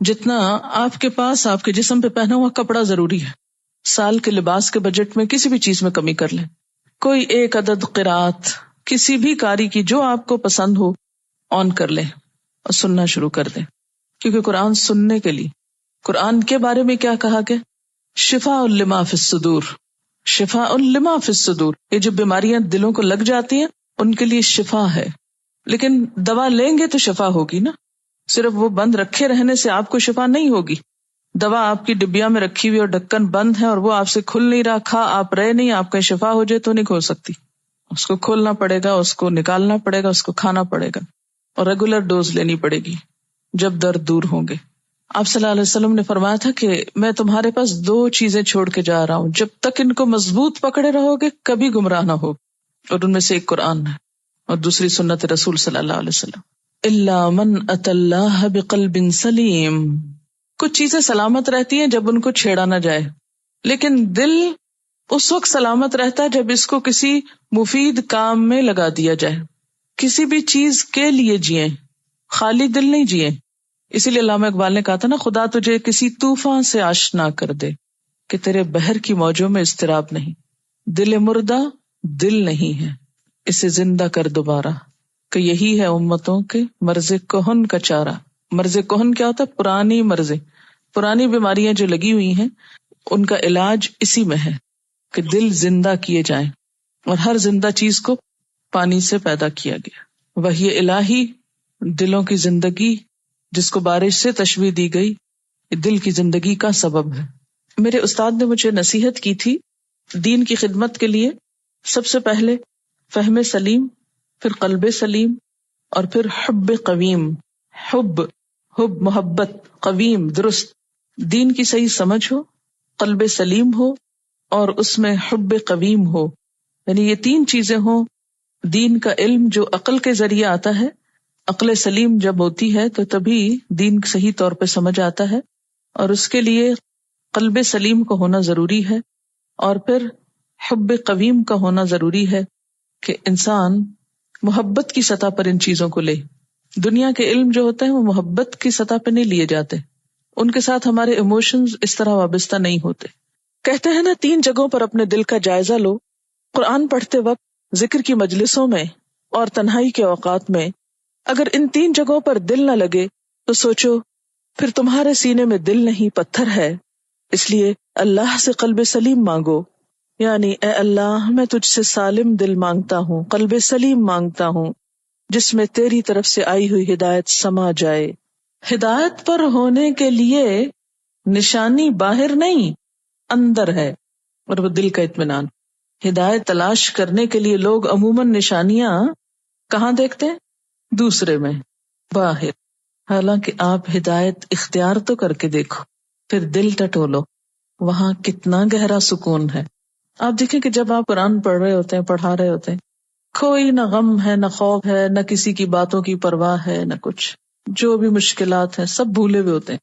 Speaker 1: جتنا آپ کے پاس آپ کے جسم پہ پہنا ہوا کپڑا ضروری ہے. سال کے لباس کے بجٹ میں کسی بھی چیز میں کمی کر لیں. کوئی ایک عدد قرات کسی بھی قاری کی جو آپ کو پسند ہو آن کر لیں اور سننا شروع کر دیں. کیونکہ قرآن سننے کے لیے، قرآن کے بارے میں کیا کہا کہ شفاء لما فی الصدور، شفاء لما فی الصدور. یہ جو بیماریاں دلوں کو لگ جاتی ہیں ان کے لیے شفا ہے. لیکن دوا لیں گے تو شفا ہوگی نا، صرف وہ بند رکھے رہنے سے آپ کو شفا نہیں ہوگی. دوا آپ کی ڈبیا میں رکھی ہوئی اور ڈھکن بند ہے اور وہ آپ سے کھل نہیں رہا، کھا آپ رہے نہیں، آپ کا شفا ہو جائے تو نہیں کھول سکتی. اس کو کھولنا پڑے گا، اس کو نکالنا پڑے گا، اس کو کھانا پڑے گا اور ریگولر ڈوز لینی پڑے گی جب درد دور ہوں گے. آپ صلی اللہ علیہ وسلم نے فرمایا تھا کہ میں تمہارے پاس 2 چیزیں چھوڑ کے جا رہا ہوں، جب تک ان کو مضبوط پکڑے رہو گے کبھی گمراہ نہ ہو. اور ان میں سے ایک قرآن ہے اور دوسری سنت رسول صلی اللہ علیہ وسلم. الا من اتی اللہ بقلب سلیم. کچھ چیزیں سلامت رہتی ہیں جب ان کو چھیڑا نہ جائے، لیکن دل اس وقت سلامت رہتا ہے جب اس کو کسی مفید کام میں لگا دیا جائے. کسی بھی چیز کے لیے جئیں، خالی دل نہیں جئیں. اسی لیے علامہ اقبال نے کہا تھا نا، خدا تجھے کسی طوفان سے آشنا کر دے کہ تیرے بحر کی موجوں میں اضطراب نہیں. دل مردہ دل نہیں ہے، اسے زندہ کر دوبارہ، کہ یہی ہے امتوں کے مرض کہن کا چارہ. مرض کہن کیا ہوتا ہے؟ پرانی مرضیں، پرانی بیماریاں جو لگی ہوئی ہیں ان کا علاج اسی میں ہے کہ دل زندہ کیے جائیں. اور ہر زندہ چیز کو پانی سے پیدا کیا گیا. وحی الہی دلوں کی زندگی جس کو بارش سے تشبیہ دی گئی، دل کی زندگی کا سبب ہے. میرے استاد نے مجھے نصیحت کی تھی دین کی خدمت کے لیے، سب سے پہلے فہم سلیم، پھر قلب سلیم، اور پھر حب قویم. حب محبت، قویم درست، دین کی صحیح سمجھ ہو، قلب سلیم ہو اور اس میں حب قویم ہو. یعنی یہ 3 چیزیں ہوں. دین کا علم جو عقل کے ذریعے آتا ہے، عقل سلیم جب ہوتی ہے تو تبھی دین صحیح طور پہ سمجھ آتا ہے، اور اس کے لیے قلب سلیم کو ہونا ضروری ہے. اور پھر حب قویم کا ہونا ضروری ہے کہ انسان محبت کی سطح پر ان چیزوں کو لے. دنیا کے علم جو ہوتے ہیں وہ محبت کی سطح پہ نہیں لیے جاتے، ان کے ساتھ ہمارے ایموشنز اس طرح وابستہ نہیں ہوتے. کہتے ہیں نا 3 جگہوں پر اپنے دل کا جائزہ لو، قرآن پڑھتے وقت، ذکر کی مجلسوں میں اور تنہائی کے اوقات میں. اگر ان 3 جگہوں پر دل نہ لگے تو سوچو پھر تمہارے سینے میں دل نہیں پتھر ہے. اس لیے اللہ سے قلب سلیم مانگو، یعنی اے اللہ میں تجھ سے سالم دل مانگتا ہوں، قلب سلیم مانگتا ہوں جس میں تیری طرف سے آئی ہوئی ہدایت سما جائے. ہدایت پر ہونے کے لیے نشانی باہر نہیں اندر ہے، اور وہ دل کا اطمینان. ہدایت تلاش کرنے کے لیے لوگ عموماً نشانیاں کہاں دیکھتے ہیں؟ دوسرے میں، باہر. حالانکہ آپ ہدایت اختیار تو کر کے دیکھو، پھر دل ٹٹولو، وہاں کتنا گہرا سکون ہے. آپ دیکھیں کہ جب آپ قرآن پڑھ رہے ہوتے ہیں، پڑھا رہے ہوتے ہیں، کوئی نہ غم ہے، نہ خوف ہے، نہ کسی کی باتوں کی پرواہ ہے، نہ کچھ. جو بھی مشکلات ہیں سب بھولے ہوئے ہوتے ہیں،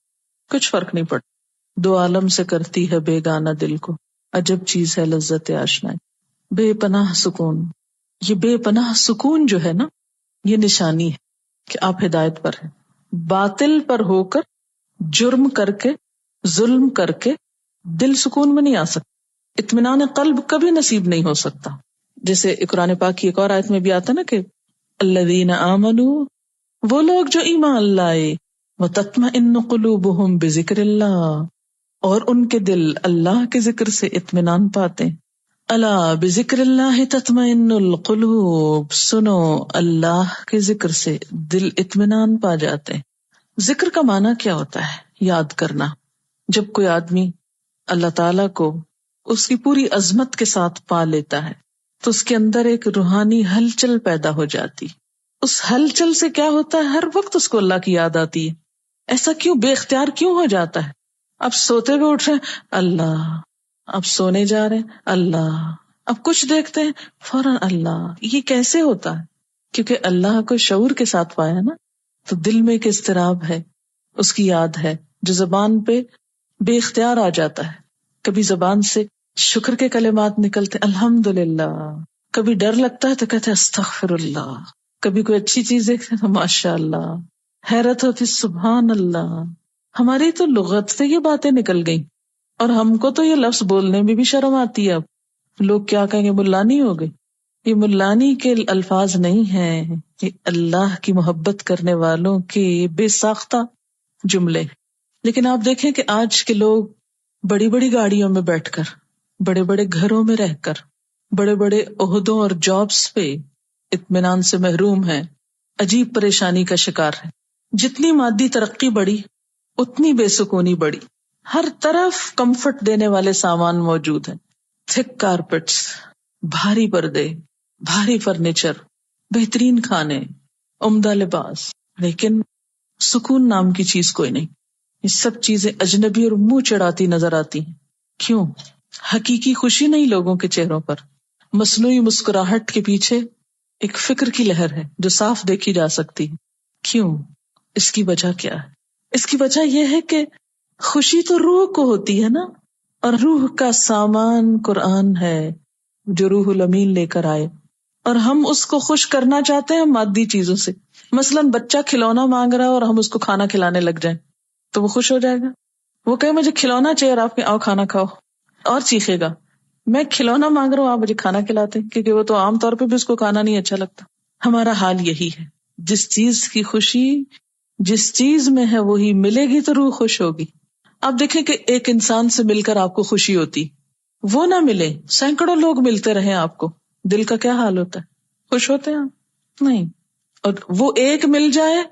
Speaker 1: کچھ فرق نہیں پڑتا. 2 عالم سے کرتی ہے بیگانہ دل کو، عجب چیز ہے لذت آشنائی. بے پناہ سکون. یہ بے پناہ سکون جو ہے نا، یہ نشانی ہے کہ آپ ہدایت پر ہیں. باطل پر ہو کر، جرم کر کے، ظلم کر کے دل سکون میں نہیں آ سکتا، اطمینان قلب کبھی نصیب نہیں ہو سکتا. جیسے قرآن پاک کی ایک اور آیت میں بھی آتا نا کہ الذین آمنوا، وہ لوگ جو ایمان لائے، وتطمئن قلوبہم بذکر اللہ، اور ان کے دل اللہ کے ذکر سے اطمینان پاتے ہیں. الا بذکر اللہ تطمئن القلوب، سنو اللہ کے ذکر سے دل اطمینان پا جاتے ہیں. ذکر کا معنی کیا ہوتا ہے؟ یاد کرنا. جب کوئی آدمی اللہ تعالی کو اس کی پوری عظمت کے ساتھ پا لیتا ہے تو اس کے اندر ایک روحانی ہلچل پیدا ہو جاتی. اس ہلچل سے کیا ہوتا ہے؟ ہر وقت اس کو اللہ کی یاد آتی ہے. ایسا کیوں بے اختیار کیوں ہو جاتا ہے؟ اب سوتے ہوئے اٹھ رہے ہیں اللہ، اب سونے جا رہے ہیں اللہ، اب کچھ دیکھتے ہیں فوراً اللہ. یہ کیسے ہوتا ہے؟ کیونکہ اللہ کو شعور کے ساتھ پایا نا، تو دل میں ایک اضطراب ہے، اس کی یاد ہے جو زبان پہ بے اختیار آ جاتا ہے. کبھی زبان سے شکر کے کلمات نکلتے الحمدللہ، کبھی ڈر لگتا ہے تو کہتے استغفر اللہ، کبھی کوئی اچھی چیز دیکھتے ہیں ماشاء اللہ، حیرت ہوتی سبحان اللہ. ہماری تو لغت سے یہ باتیں نکل گئیں، اور ہم کو تو یہ لفظ بولنے میں بھی شرم آتی ہے. اب لوگ کیا کہیں گے، ملانی ہو گئی. یہ ملانی کے الفاظ نہیں ہیں، یہ اللہ کی محبت کرنے والوں کے بے ساختہ جملے. لیکن آپ دیکھیں کہ آج کے لوگ بڑی بڑی گاڑیوں میں بیٹھ کر، بڑے بڑے گھروں میں رہ کر، بڑے بڑے عہدوں اور جابس پہ اطمینان سے محروم ہیں، عجیب پریشانی کا شکار ہے. جتنی مادی ترقی بڑھی اتنی بے سکونی بڑھی. ہر طرف کمفرٹ دینے والے سامان موجود ہیں، تھک کارپیٹس، بھاری پردے، بھاری فرنیچر، بہترین کھانے، عمدہ لباس، لیکن سکون نام کی چیز کوئی نہیں. یہ سب چیزیں اجنبی اور منہ چڑھاتی نظر آتی ہیں. کیوں؟ حقیقی خوشی نہیں لوگوں کے چہروں پر. مصنوعی مسکراہٹ کے پیچھے ایک فکر کی لہر ہے جو صاف دیکھی جا سکتی ہے. کیوں؟ اس کی وجہ کیا ہے؟ اس کی وجہ یہ ہے کہ خوشی تو روح کو ہوتی ہے نا، اور روح کا سامان قرآن ہے جو روح الامین لے کر آئے، اور ہم اس کو خوش کرنا چاہتے ہیں مادی چیزوں سے. مثلاً بچہ کھلونا مانگ رہا ہے اور ہم اس کو کھانا کھلانے لگ جائیں تو وہ خوش ہو جائے گا. وہ کہے مجھے کھلونا چاہیے اور آپ کے آؤ کھانا کھاؤ، اور چیخے گا میں کھلونا مانگ رہا ہوں آپ مجھے کھانا کھلاتے، کیونکہ وہ تو عام طور پہ بھی اس کو کھانا نہیں اچھا لگتا. ہمارا حال یہی ہے، جس چیز کی خوشی جس چیز میں ہے وہی ملے گی تو روح خوش ہوگی. آپ دیکھیں کہ ایک انسان سے مل کر آپ کو خوشی ہوتی، وہ نہ ملے سینکڑوں لوگ ملتے رہیں آپ کو، دل کا کیا حال ہوتا ہے؟ خوش ہوتے ہیں آپ؟ نہیں. اور وہ ایک مل جائے